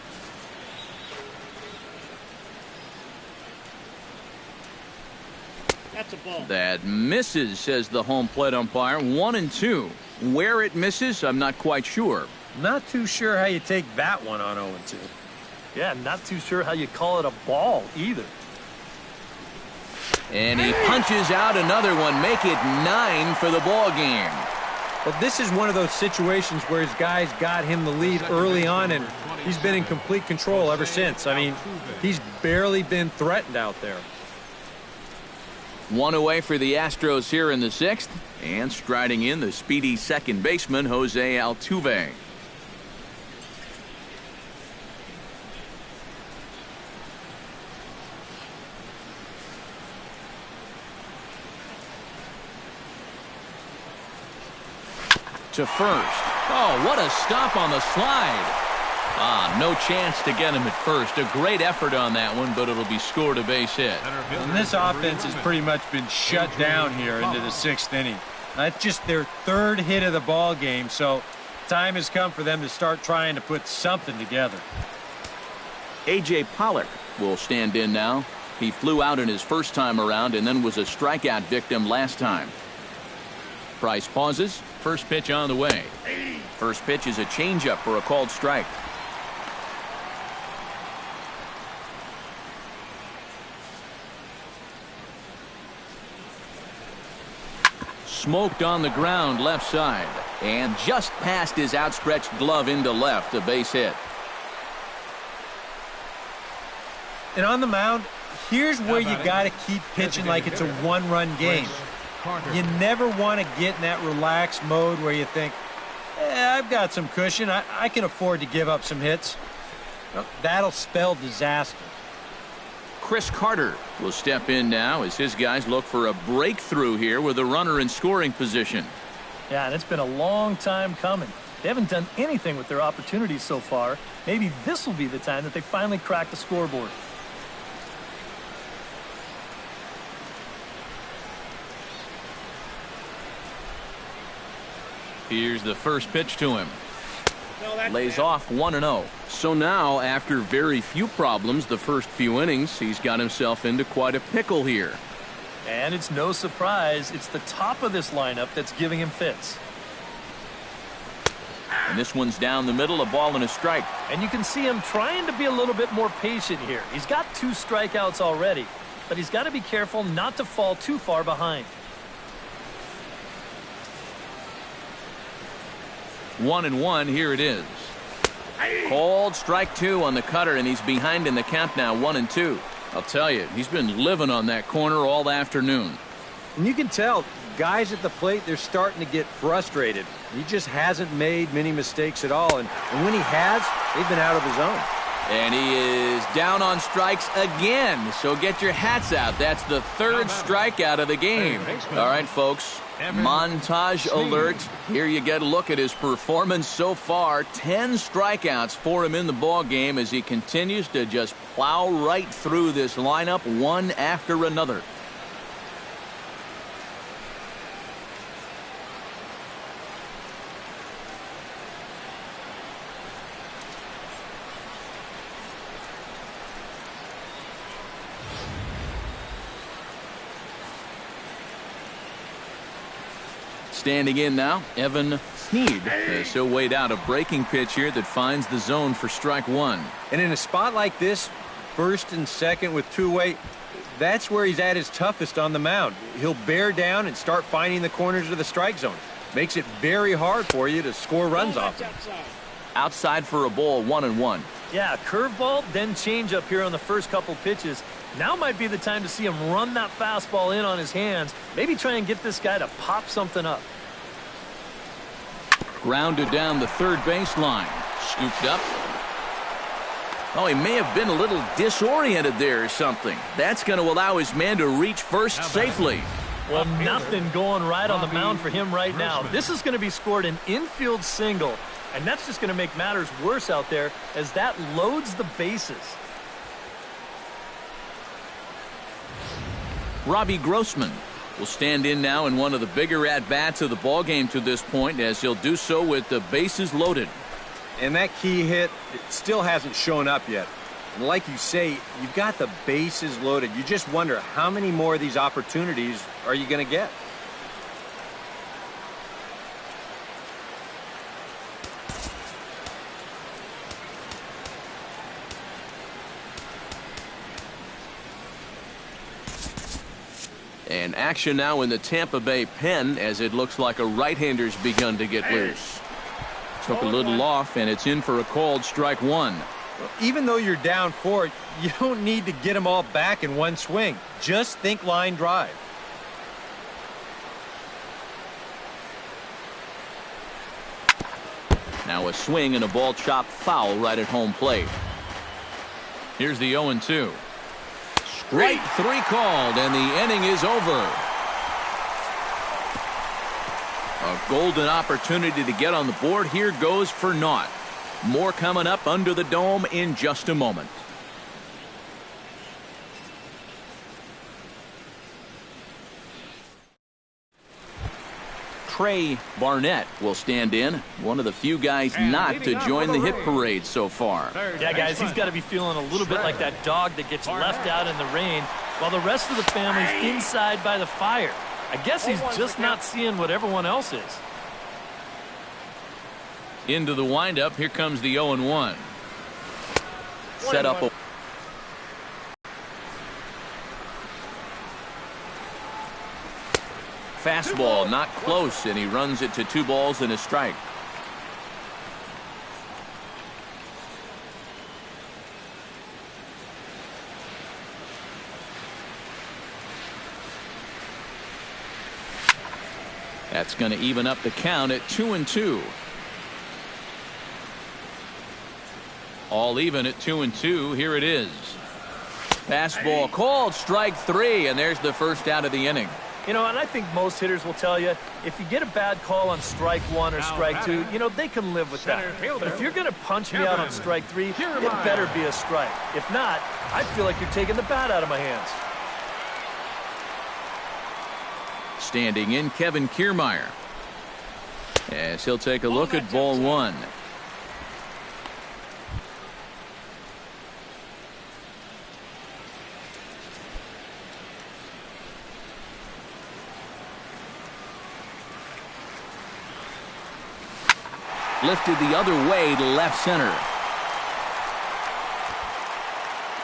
That's a ball. That misses, says the home plate umpire. 1-2. Where it misses, I'm not quite sure. Not too sure how you take that one on 0-2. Yeah, not too sure how you call it a ball either. And he punches out another one, make it 9 for the ball game. But this is one of those situations where his guys got him the lead early on, and he's been in complete control ever since. I mean, he's barely been threatened out there. 1 away for the Astros here in the 6th, and striding in the speedy second baseman, Jose Altuve. to first. Oh, what a stop on the slide. No chance to get him at first. A great effort on that one, but it'll be scored a base hit. And this offense has pretty much been shut down here into the 6th inning. That's just their 3rd hit of the ball game, so time has come for them to start trying to put something together. A.J. Pollock will stand in now. He flew out in his first time around and then was a strikeout victim last time. Price pauses. First pitch on the way. First pitch is a changeup for a called strike. Smoked on the ground left side and just past his outstretched glove into left, a base hit. And on the mound, here's where you got to keep pitching like it's a one-run game. You never want to get in that relaxed mode where you think, I've got some cushion. I can afford to give up some hits. Well, that'll spell disaster. Chris Carter will step in now as his guys look for a breakthrough here with a runner in scoring position. Yeah, and it's been a long time coming. They haven't done anything with their opportunities so far. Maybe this will be the time that they finally crack the scoreboard. Here's the first pitch to him. Lays off 1-0. So now, after very few problems the first few innings, he's got himself into quite a pickle here. And it's no surprise, it's the top of this lineup that's giving him fits. And this one's down the middle, a ball and a strike. And you can see him trying to be a little bit more patient here. He's got 2 strikeouts already, but he's got to be careful not to fall too far behind. 1-1, here it is. Called strike 2 on the cutter, and he's behind in the count now, 1-2. I'll tell you, he's been living on that corner all afternoon. And you can tell, guys at the plate, they're starting to get frustrated. He just hasn't made many mistakes at all, and when he has, they've been out of his zone. And he is down on strikes again, so get your hats out. That's the 3rd strikeout of the game. All right, folks, montage alert. Here you get a look at his performance so far. 10 strikeouts for him in the ball game as he continues to just plow right through this lineup one after another. Standing in now, Evan Sneed has so weighed out a breaking pitch here that finds the zone for strike 1. And in a spot like this, 1st and 2nd with 2-way, that's where he's at his toughest on the mound. He'll bear down and start finding the corners of the strike zone. Makes it very hard for you to score runs off him. Outside for a ball, 1-1. Yeah, curveball, then change up here on the first couple pitches. Now might be the time to see him run that fastball in on his hands. Maybe try and get this guy to pop something up. Grounded down the third baseline. Scooped up. Oh, he may have been a little disoriented there or something. That's going to allow his man to reach first safely. Well, nothing going right on the mound for him right now. This is going to be scored an infield single, and that's just going to make matters worse out there as that loads the bases. Robbie Grossman will stand in now in one of the bigger at-bats of the ballgame to this point, as he'll do so with the bases loaded. And that key hit, it still hasn't shown up yet. And like you say, you've got the bases loaded. You just wonder how many more of these opportunities are you going to get? And action now in the Tampa Bay pen as it looks like a right-hander's begun to get loose. Took a little off, and it's in for a called strike 1. Even though you're down 4, you don't need to get them all back in one swing. Just think line drive. Now a swing and a ball chopped foul right at home plate. Here's the 0-2. Strike 3 called, and the inning is over. A golden opportunity to get on the board here goes for naught. More coming up under the dome in just a moment. Trey Barnett will stand in, one of the few guys not to join the hit parade so far. Yeah, guys, he's got to be feeling a little bit like that dog that gets left out in the rain while the rest of the family's inside by the fire. I guess he's just not seeing what everyone else is. Into the windup, here comes the 0-1. Set up a fastball, not close, and he runs it to 2 balls and a strike. That's going to even up the count at 2-2. All even at 2-2. Here it is. Fastball called, strike 3, and there's the first out of the inning. You know, and I think most hitters will tell you, if you get a bad call on strike 1 or strike 2, you know, they can live with that. But if you're going to punch me out on strike 3, it better be a strike. If not, I feel like you're taking the bat out of my hands. Standing in, Kevin Kiermaier. As he'll take a look at ball 1. Lifted the other way to left center.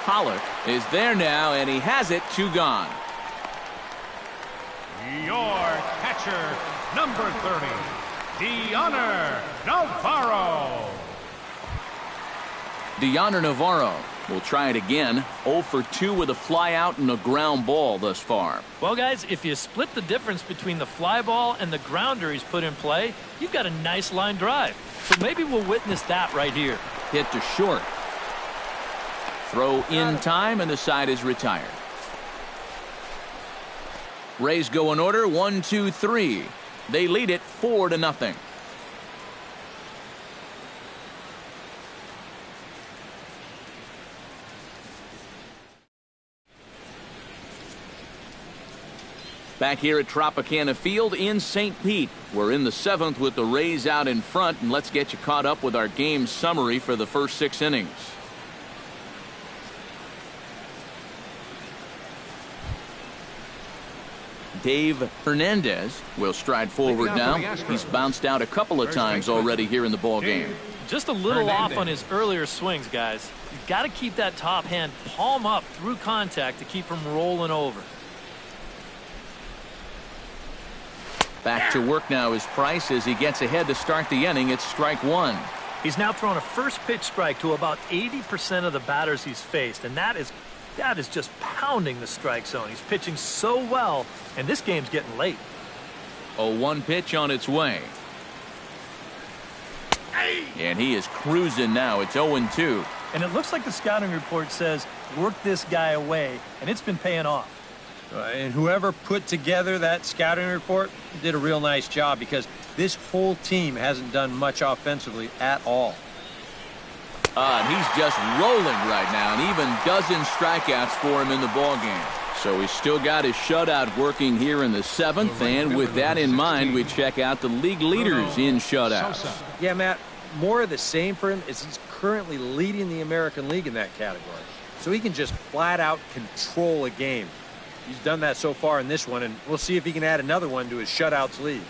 Pollock is there now, and he has it. 2 gone. Your catcher, number 30, Dioner Navarro. Dioner Navarro will try it again. 0 for 2 with a fly out and a ground ball thus far. Well, guys, if you split the difference between the fly ball and the grounder he's put in play, you've got a nice line drive. So maybe we'll witness that right here. Hit to short. Throw in time, and the side is retired. Rays go in order, 1, 2, 3. They lead it 4-0. Back here at Tropicana Field in St. Pete. We're in the 7th with the Rays out in front, and let's get you caught up with our game summary for the first 6 innings. Dave Hernandez will stride forward now. He's bounced out a couple of times already here in the ball game. Just a little off on his earlier swings, guys. You've got to keep that top hand palm up through contact to keep him rolling over. Back to work now is Price as he gets ahead to start the inning. It's strike 1. He's now thrown a first pitch strike to about 80% of the batters he's faced, and that is just pounding the strike zone. He's pitching so well, and this game's getting late. 0-1 pitch on its way. And he is cruising now. It's 0-2. And it looks like the scouting report says, work this guy away, and it's been paying off. And whoever put together that scouting report did a real nice job, because this whole team hasn't done much offensively at all. And he's just rolling right now, and even dozen strikeouts for him in the ballgame. So he's still got his shutout working here in the 7th, and with that in mind, we check out the league leaders in shutouts. Yeah, Matt, more of the same for him is he's currently leading the American League in that category. So he can just flat out control a game. He's done that so far in this one, and we'll see if he can add another one to his shutouts lead.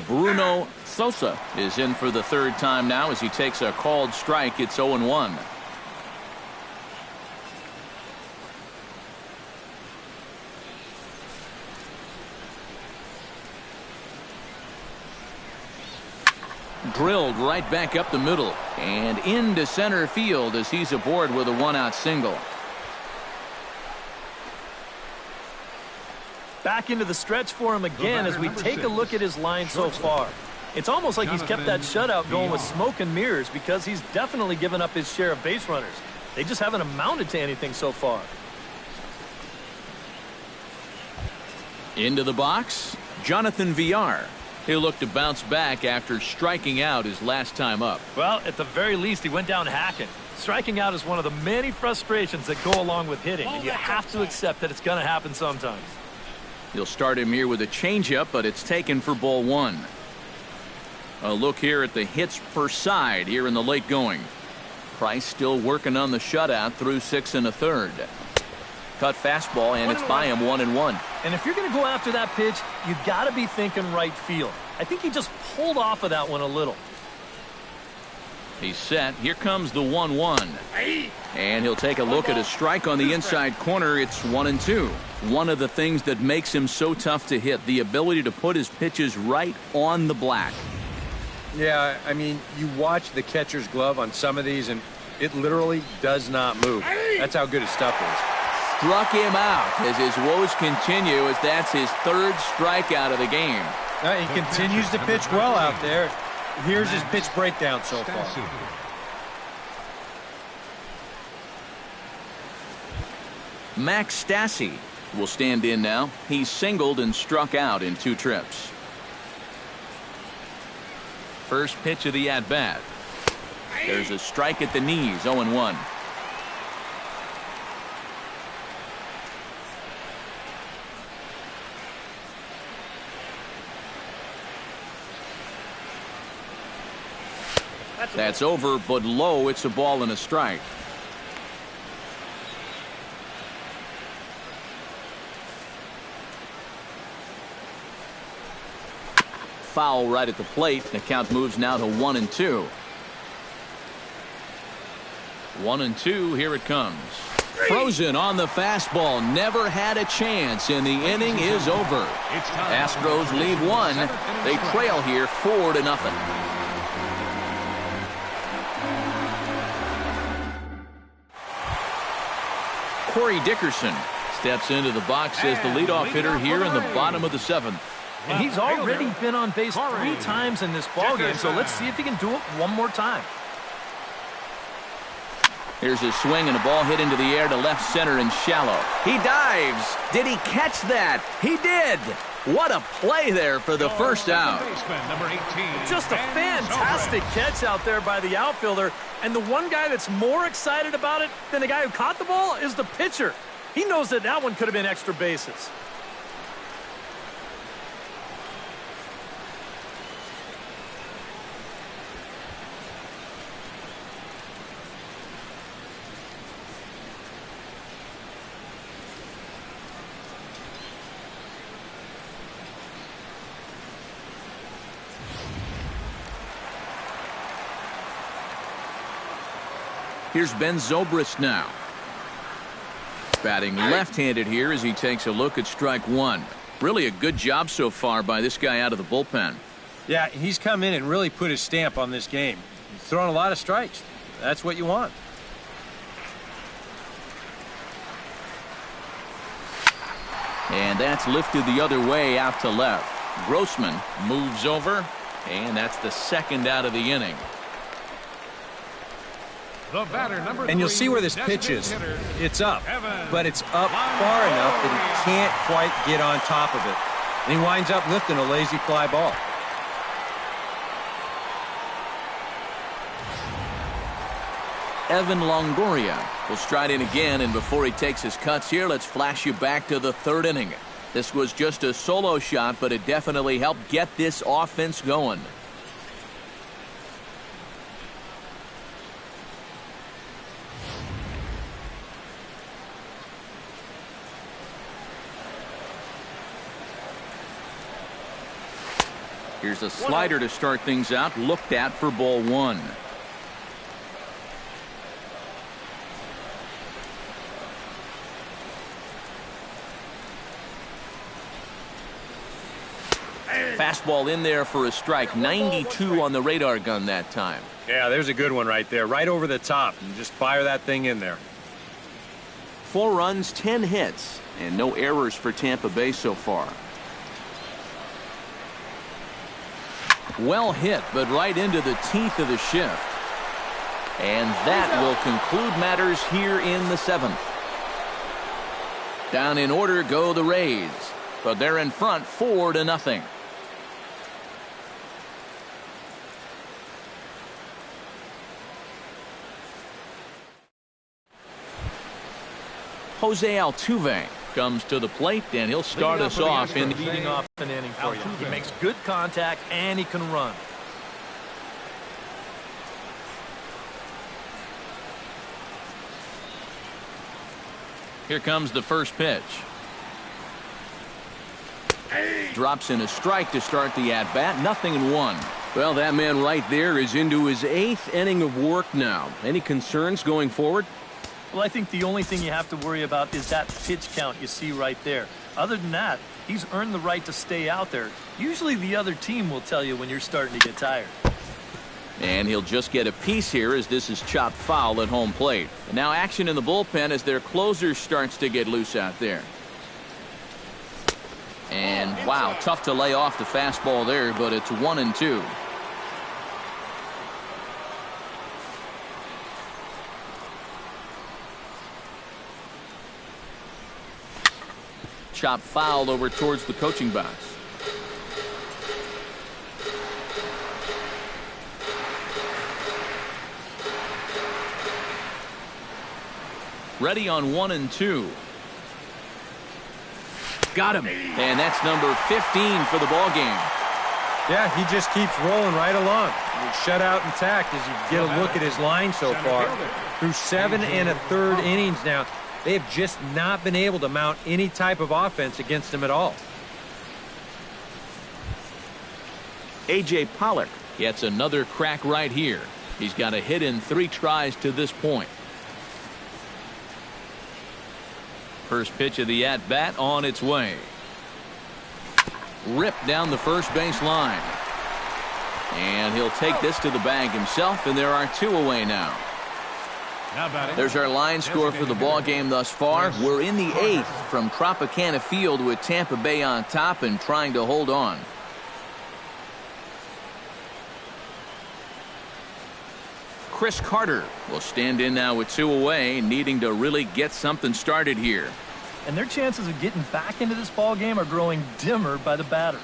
Bruno Sosa is in for the 3rd time now as he takes a called strike. It's 0-1. Drilled right back up the middle and into center field as he's aboard with a 1-out single. Back into the stretch for him again as we take a look at his line so far. It's almost like he's kept that shutout going with smoke and mirrors, because he's definitely given up his share of base runners. They just haven't amounted to anything so far. Into the box, Jonathan Villar. He'll look to bounce back after striking out his last time up. Well, at the very least, he went down hacking. Striking out is one of the many frustrations that go along with hitting, and you have to accept that it's going to happen sometimes. You'll start him here with a changeup, but it's taken for ball 1. A look here at the hits per side here in the late going. Price still working on the shutout through 6 1/3. Cut fastball, and it's by him 1-1. And if you're going to go after that pitch, you got to be thinking right field. I think he just pulled off of that one a little. He's set. Here comes the 1-1. And he'll take a look at a strike on the inside corner. It's 1-2. One of the things that makes him so tough to hit, the ability to put his pitches right on the black. Yeah, I mean, you watch the catcher's glove on some of these, and it literally does not move. That's how good his stuff is. Struck him out as his woes continue, as that's his 3rd strikeout of the game. He continues to pitch well out there. Here's his pitch breakdown so far. Max Stassi will stand in now. He's singled and struck out in 2 trips. First pitch of the at-bat. There's a strike at the knees, 0-1. That's over, but low. It's a ball and a strike. Foul right at the plate. The count moves now to 1-2. 1-2. Here it comes. Frozen on the fastball. Never had a chance, and the inning is over. Astros lead 1. They trail here 4-0. Corey Dickerson steps into the box as the leadoff hitter here in the bottom of the 7th. And he's already been on base 3 times in this ballgame, so let's see if he can do it one more time. Here's a swing and a ball hit into the air to left center and shallow. He dives. Did he catch that? He did. What a play there for the first out. Just a fantastic catch out there by the outfielder. And the one guy that's more excited about it than the guy who caught the ball is the pitcher. He knows that that one could have been extra bases. Here's Ben Zobrist now. Batting left-handed here as he takes a look at strike 1. Really a good job so far by this guy out of the bullpen. Yeah, he's come in and really put his stamp on this game. He's thrown a lot of strikes. That's what you want. And that's lifted the other way out to left. Grossman moves over, and that's the 2nd out of the inning. And you'll see where this pitch is. It's up, but it's up far enough that he can't quite get on top of it. And he winds up lifting a lazy fly ball. Evan Longoria will stride in again, and before he takes his cuts here, let's flash you back to the 3rd inning. This was just a solo shot, but it definitely helped get this offense going. Here's a slider to start things out, looked at for ball 1. Fastball in there for a strike. 92 on the radar gun that time. Yeah, there's a good one right there, right over the top. And just fire that thing in there. 4 runs, 10 hits, and no errors for Tampa Bay so far. Well hit, but right into the teeth of the shift. And that will conclude matters here in the 7th. Down in order go the Rays. but they're in front 4-0. Jose Altuve comes to the plate, and he'll start us off in leading off an inning for you. He makes good contact, and he can run. Here comes the first pitch. Drops in a strike to start the at-bat. 0-1. Well, that man right there is into his 8th inning of work now. Any concerns going forward? Well, I think the only thing you have to worry about is that pitch count you see right there. Other than that, he's earned the right to stay out there. Usually the other team will tell you when you're starting to get tired. And he'll just get a piece here as this is chopped foul at home plate. And now action in the bullpen as their closer starts to get loose out there. And wow, tough to lay off the fastball there, but it's 1-2. Chop foul over towards the coaching box. Ready on 1-2. Got him. And that's number 15 for the ball game. Yeah, he just keeps rolling right along. Shut out intact as you get a look at his line so far. Through 7 1/3 innings now, they have just not been able to mount any type of offense against him at all. A.J. Pollock gets another crack right here. He's got a hit in 3 tries to this point. First pitch of the at-bat on its way. Ripped down the first base line. And he'll take this to the bag himself, and there are 2 away now. There's our line score for the ball game thus far. We're in the 8th from Tropicana Field with Tampa Bay on top and trying to hold on. Chris Carter will stand in now with 2 away, needing to really get something started here. And their chances of getting back into this ball game are growing dimmer by the batter.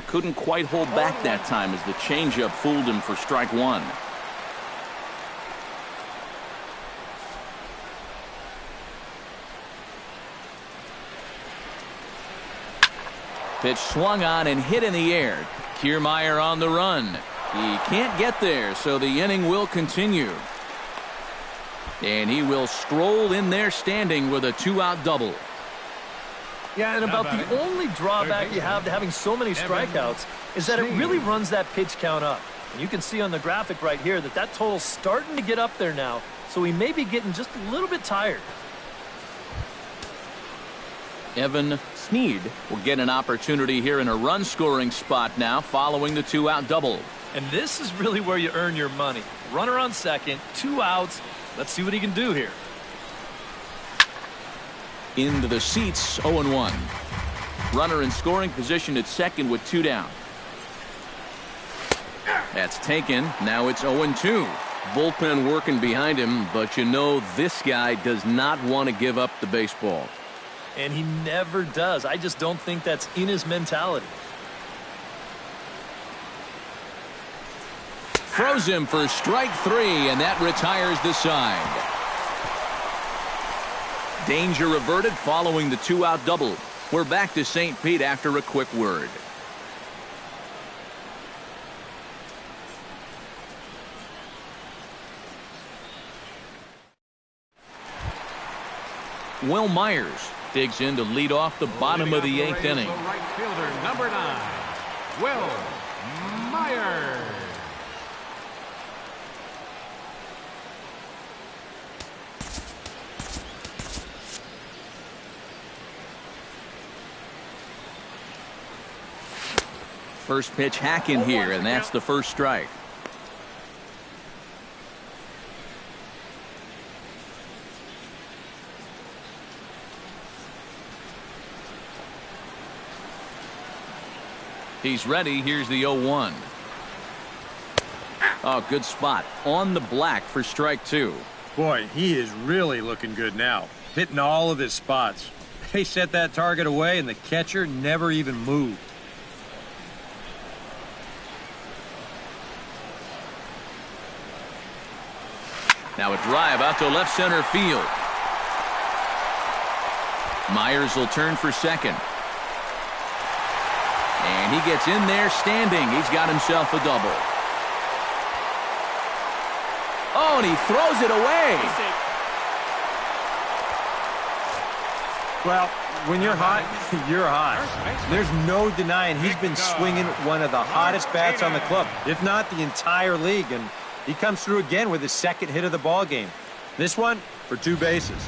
Couldn't quite hold back that time as the changeup fooled him for strike 1. Pitch swung on and hit in the air. Kiermaier on the run. He can't get there, so the inning will continue. And he will stroll in there standing with a 2-out double. Yeah, and about the only drawback you have to having so many strikeouts is that it really runs that pitch count up. And you can see on the graphic right here that that total's starting to get up there now, so he may be getting just a little bit tired. Evan Snead will get an opportunity here in a run-scoring spot now following the 2-out double. And this is really where you earn your money. Runner on second, 2 outs. Let's see what he can do here. Into the seats, 0-1. Runner in scoring position at second with 2 down. That's taken. Now it's 0-2. Bullpen working behind him, but you know this guy does not want to give up the baseball. And he never does. I just don't think that's in his mentality. Throws him for strike 3, and that retires the side. Danger averted following the 2-out double. We're back to St. Pete after a quick word. Will Myers digs in to lead off the bottom of the 8th inning. Right fielder, number 9, Will Myers. First pitch hack in here, and that's the first strike. He's ready. Here's the 0-1. Oh, good spot. On the black for strike 2. Boy, he is really looking good now. Hitting all of his spots. They set that target away, and the catcher never even moved. Now a drive out to left center field. Myers will turn for second. And he gets in there standing. He's got himself a double. Oh, and he throws it away. Well, when you're hot, you're hot. There's no denying he's been swinging one of the hottest bats on the club, if not the entire league, and he comes through again with his second hit of the ball game. This one for 2 bases.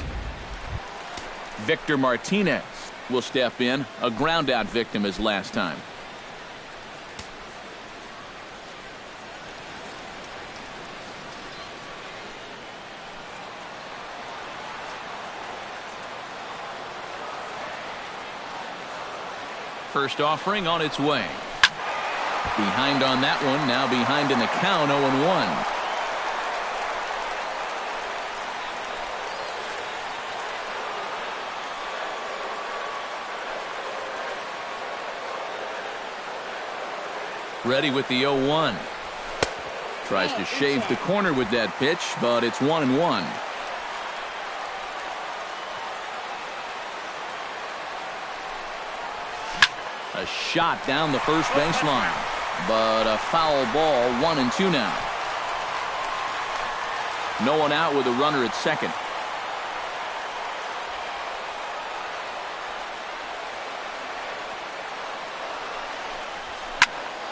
Victor Martinez will step in, a ground-out victim as last time. First offering on its way. Behind on that one, now behind in the count, 0-1. Ready with the 0-1. Tries to shave the corner with that pitch, but it's 1-1. A shot down the first baseline, but a foul ball. 1-2 now. No one out with a runner at second.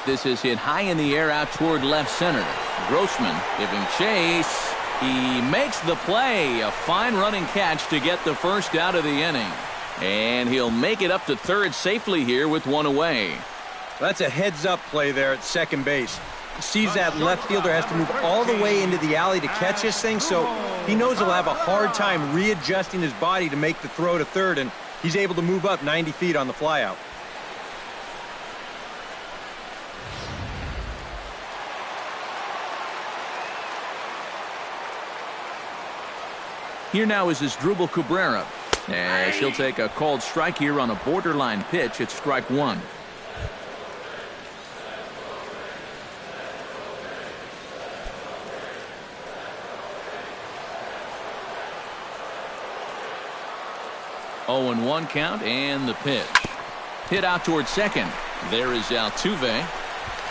This is hit high in the air out toward left center. Grossman giving chase. He makes the play. A fine running catch to get the first out of the inning. And he'll make it up to third safely here with one away. That's a heads-up play there at second base. He sees that left fielder has to move all the way into the alley to catch this thing, so he knows he'll have a hard time readjusting his body to make the throw to third, and he's able to move up 90 feet on the flyout. Here now is Asdrubal Cabrera, as he'll take a called strike here on a borderline pitch at strike 1. Oh, and 1 count, and the pitch. Hit out towards second. There is Altuve.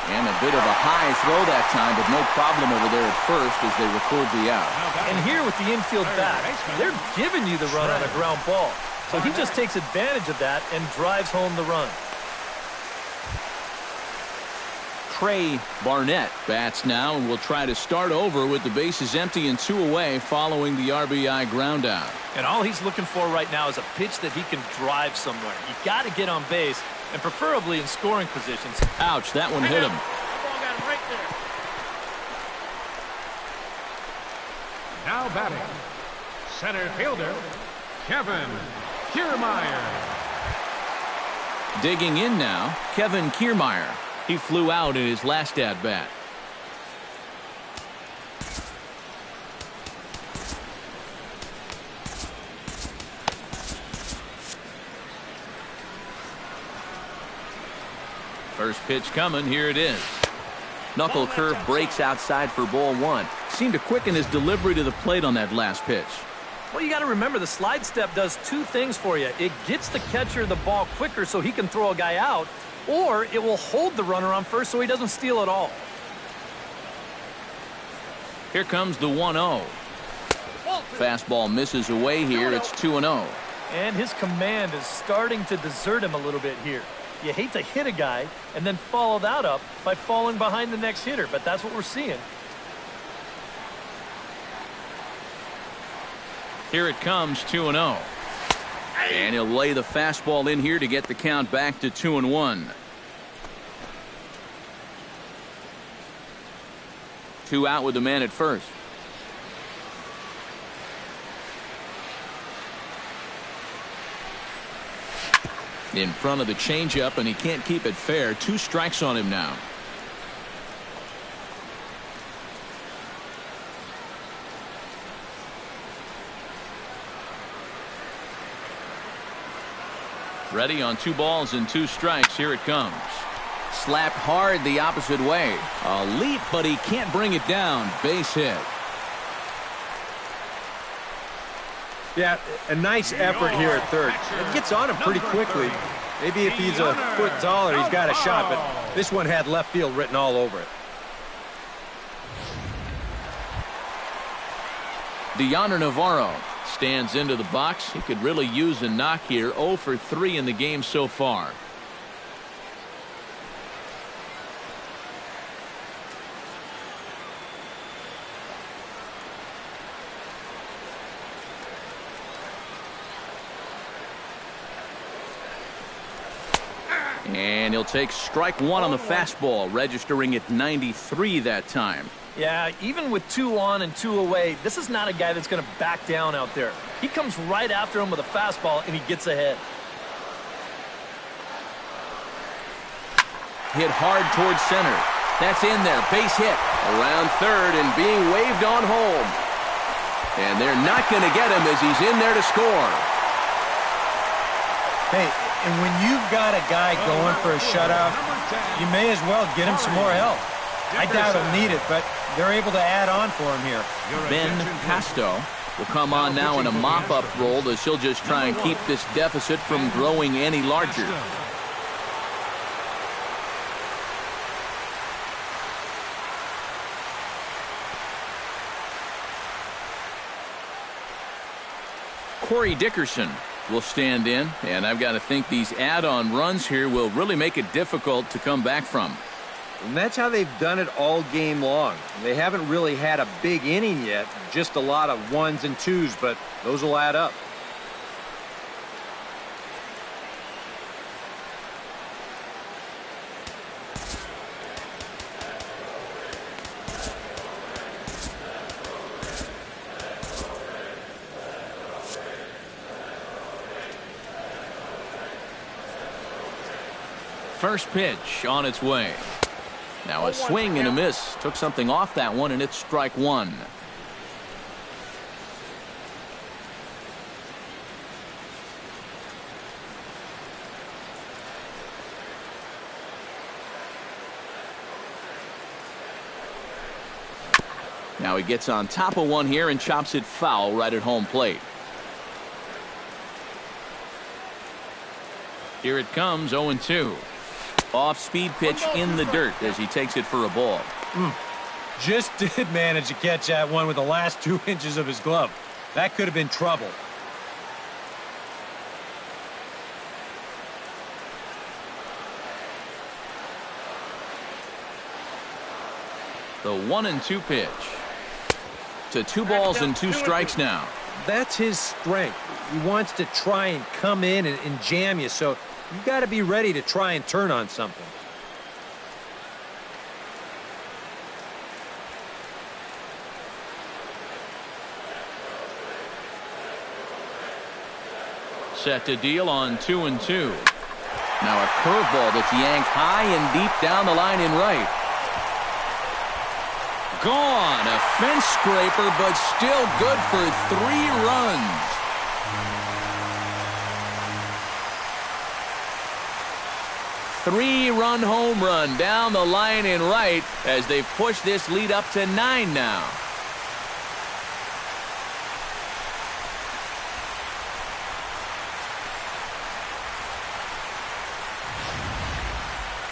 And a bit of a high throw that time, but no problem over there at first as they record the out. And here with the infield back, they're giving you the run on a ground ball. So he just takes advantage of that and drives home the run. Trey Barnett bats now and will try to start over with the bases empty and 2 away following the RBI ground out. And all he's looking for right now is a pitch that he can drive somewhere. You got to get on base, and preferably in scoring positions. Ouch, that one hit him. Now batting, center fielder, Kevin Kiermaier. Digging in now, Kevin Kiermaier. He flew out in his last at-bat. First pitch coming. Here it is. Knuckle curve breaks outside for ball 1. Seemed to quicken his delivery to the plate on that last pitch. Well, you got to remember the slide step does 2 things for you. It gets the catcher the ball quicker so he can throw a guy out, or it will hold the runner on first so he doesn't steal it all. Here comes the 1-0. Fastball misses away here. It's 2-0. And his command is starting to desert him a little bit here. You hate to hit a guy and then follow that up by falling behind the next hitter, but that's what we're seeing. Here it comes, 2-0. And he'll lay the fastball in here to get the count back to 2-1. 2 out with the man at first. In front of the changeup, and he can't keep it fair. 2 strikes on him now. Ready on 2 balls and 2 strikes. Here it comes. Slapped hard the opposite way. A leap, but he can't bring it down. Base hit. Yeah, a nice effort here at third. It gets on him pretty quickly. Maybe if he's a foot taller, he's got a shot, but this one had left field written all over it. Deoner Navarro stands into the box. He could really use a knock here. 0 for 3 in the game so far. And he'll take strike 1 on the fastball, registering at 93 that time. Yeah, even with 2 on and 2 away, this is not a guy that's going to back down out there. He comes right after him with a fastball, and he gets ahead. Hit hard towards center. That's in there. Base hit. Around third and being waved on home. And they're not going to get him as he's in there to score. Hey, and when you've got a guy going for a shutout, you may as well get him some more help. I doubt he'll need it, but they're able to add on for him here. Ben Pasto will come on now in a mop-up role as he'll just try and keep this deficit from growing any larger. Corey Dickerson will stand in, and I've got to think these add-on runs here will really make it difficult to come back from. And that's how they've done it all game long. They haven't really had a big inning yet, just a lot of 1s and 2s, but those will add up. First pitch on its way. Now a swing and a miss. Took something off that one, and it's strike 1. Now he gets on top of one here and chops it foul right at home plate. Here it comes, 0-2. Off-speed pitch in the dirt as he takes it for a ball. Just did manage to catch that one with the last 2 inches of his glove. That could have been trouble. The 1-2 pitch. To 2 balls and 2 strikes now. That's his strength. He wants to try and come in and jam you, so you got to be ready to try and turn on something. Set to deal on 2-2. Now a curveball that's yanked high and deep down the line in right. Gone. A fence scraper, but still good for 3 runs. Three-run home run down the line in right as they've pushed this lead up to 9 now.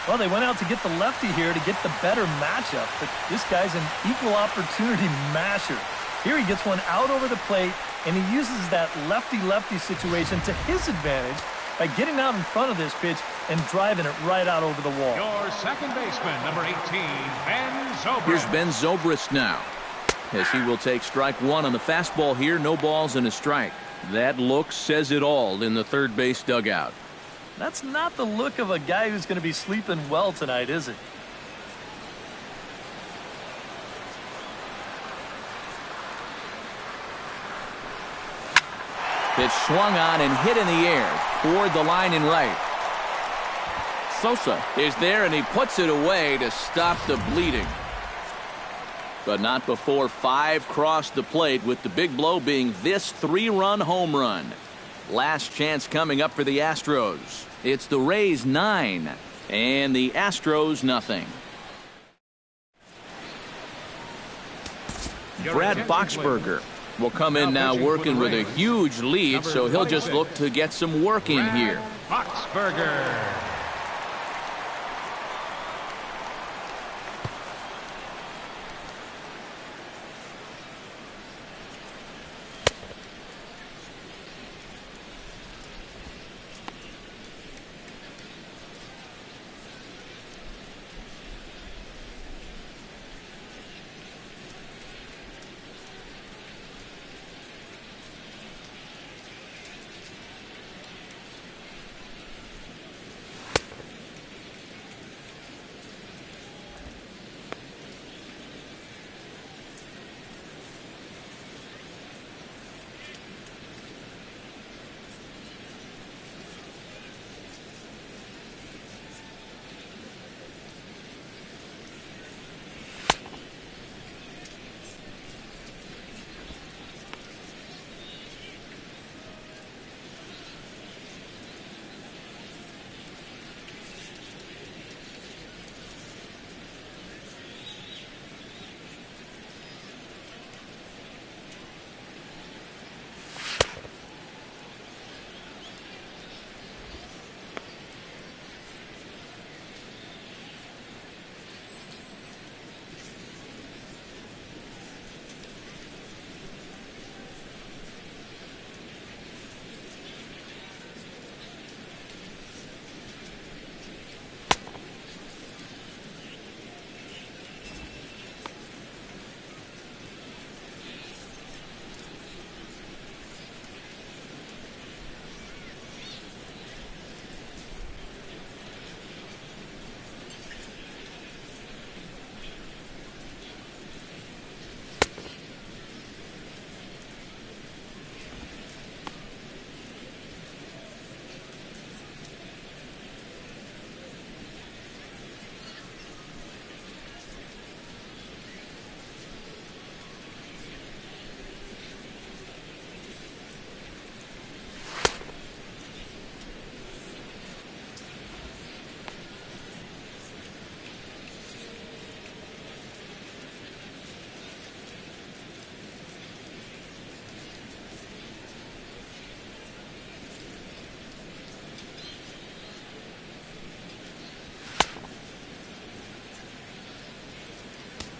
Well, they went out to get the lefty here to get the better matchup, but this guy's an equal opportunity masher. Here he gets one out over the plate, and he uses that lefty-lefty situation to his advantage by getting out in front of this pitch and driving it right out over the wall. Your second baseman, number 18, Ben Zobrist. Here's Ben Zobrist now, as he will take strike 1 on the fastball here. No balls and a strike. That look says it all in the third base dugout. That's not the look of a guy who's going to be sleeping well tonight, is it? Pitch swung on and hit in the air toward the line in right. Sosa is there, and he puts it away to stop the bleeding. But not before 5 crossed the plate, with the big blow being this 3-run home run. Last chance coming up for the Astros. It's the Rays 9 and the Astros nothing. Brad Boxberger will come in now working with a huge lead, so he'll just look to get some work in here. Boxberger.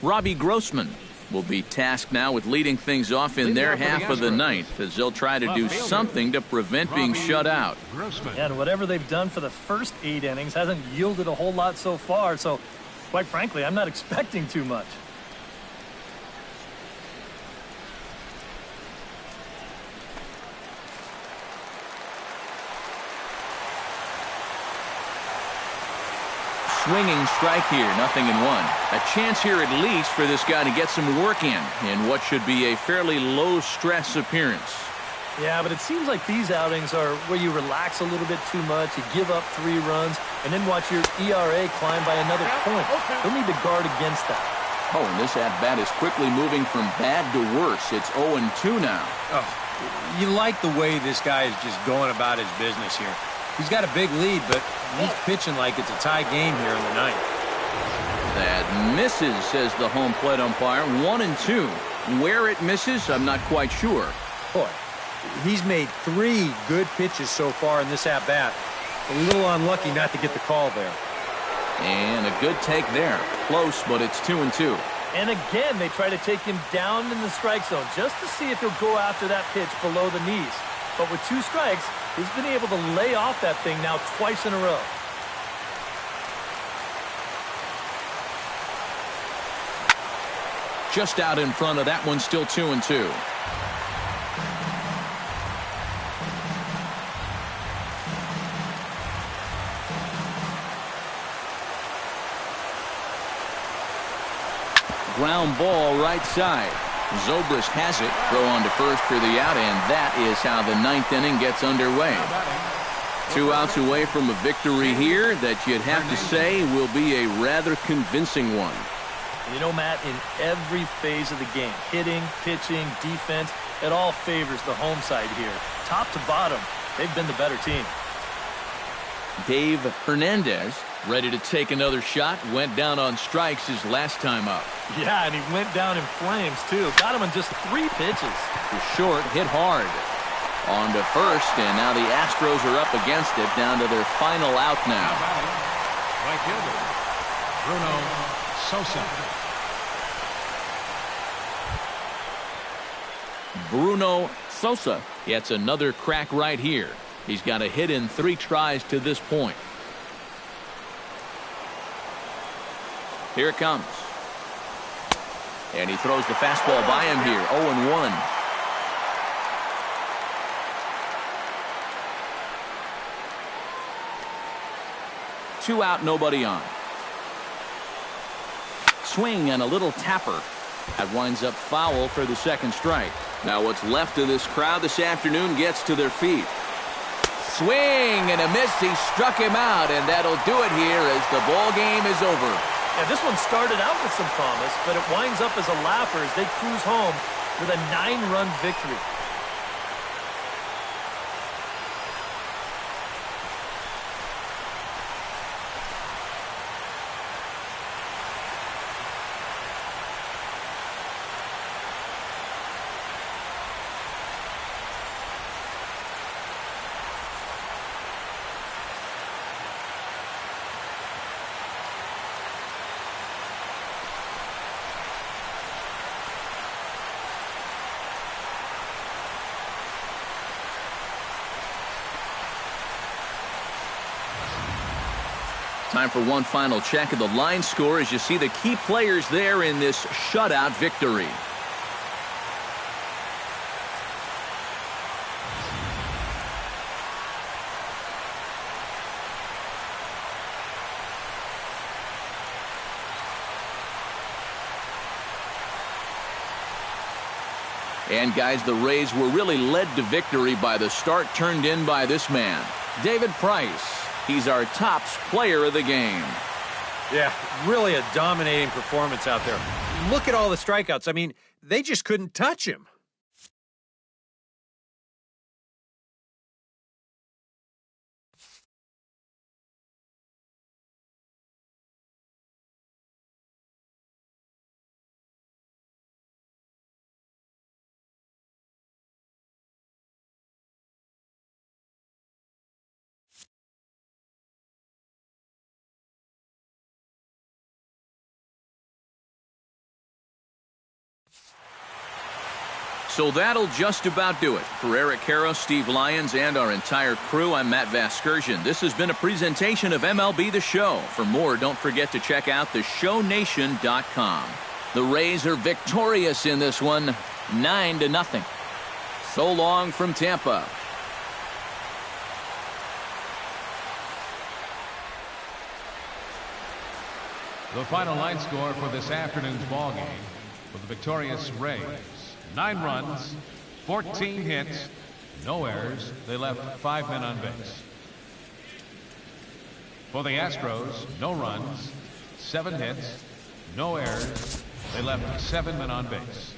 Robbie Grossman will be tasked now with leading things off in their half of the ninth, as they'll try to do something to prevent being shut out. And whatever they've done for the first 8 innings hasn't yielded a whole lot so far, so quite frankly, I'm not expecting too much. Swinging strike here, 0-1. A chance here at least for this guy to get some work in what should be a fairly low-stress appearance. Yeah, but it seems like these outings are where you relax a little bit too much, you give up 3 runs, and then watch your ERA climb by another point. They'll need to guard against that. Oh, and this at-bat is quickly moving from bad to worse. It's 0-2 now. Oh, you like the way this guy is just going about his business here. He's got a big lead, but he's pitching like it's a tie game here in the ninth. That misses, says the home plate umpire. 1-2. Where it misses, I'm not quite sure. Boy, he's made 3 good pitches so far in this at-bat. A little unlucky not to get the call there. And a good take there. Close, but it's 2-2. And again, they try to take him down in the strike zone just to see if he'll go after that pitch below the knees. But with 2 strikes, he's been able to lay off that thing now twice in a row. Just out in front of that one, still 2-2. Ground ball right side. Zobrist has it. Throw on to first for the out, and that is how the 9th inning gets underway. 2 outs away from a victory here that you'd have to say will be a rather convincing one. And you know, Matt, in every phase of the game, hitting, pitching, defense, it all favors the home side here. Top to bottom, they've been the better team. Dave Hernandez ready to take another shot. Went down on strikes his last time up. Yeah, and he went down in flames, too. Got him in just 3 pitches. Was short, hit hard. On to first, and now the Astros are up against it, down to their final out now. Right fielder, Bruno Sosa. Bruno Sosa gets another crack right here. He's got a hit in 3 tries to this point. Here it comes. And he throws the fastball by him here. 0-1. Two out, nobody on. Swing and a little tapper. That winds up foul for the second strike. Now what's left of this crowd this afternoon gets to their feet. Swing and a miss. He struck him out, and that'll do it here as the ball game is over. Yeah, this one started out with some promise, but it winds up as a laugher as they cruise home with a 9-run victory. Time for one final check of the line score as you see the key players there in this shutout victory. And guys, the Rays were really led to victory by the start turned in by this man, David Price. He's our tops player of the game. Yeah, really a dominating performance out there. Look at all the strikeouts. I mean, they just couldn't touch him. So that'll just about do it. For Eric Karros, Steve Lyons, and our entire crew, I'm Matt Vasgersian. This has been a presentation of MLB The Show. For more, don't forget to check out theshownation.com. The Rays are victorious in this one, 9-0. So long from Tampa. The final line score for this afternoon's ball game for the victorious Rays. 9 runs, 14 hits, no errors. They left 5 men on base. For the Astros, no runs, 7 hits, no errors. They left 7 men on base.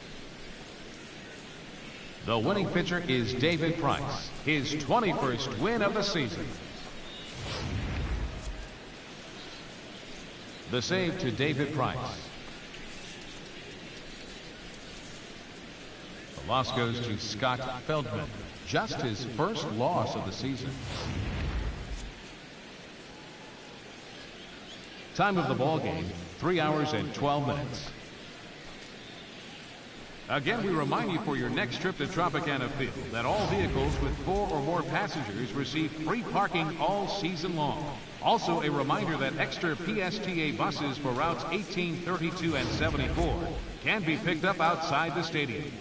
The winning pitcher is David Price, his 21st win of the season. The save to David Price. The loss goes to Scott Feldman, just his first loss of the season. Time of the ball game, 3 hours and 12 minutes. Again, we remind you for your next trip to Tropicana Field that all vehicles with 4 or more passengers receive free parking all season long. Also, a reminder that extra PSTA buses for routes 18, 32, and 74 can be picked up outside the stadium.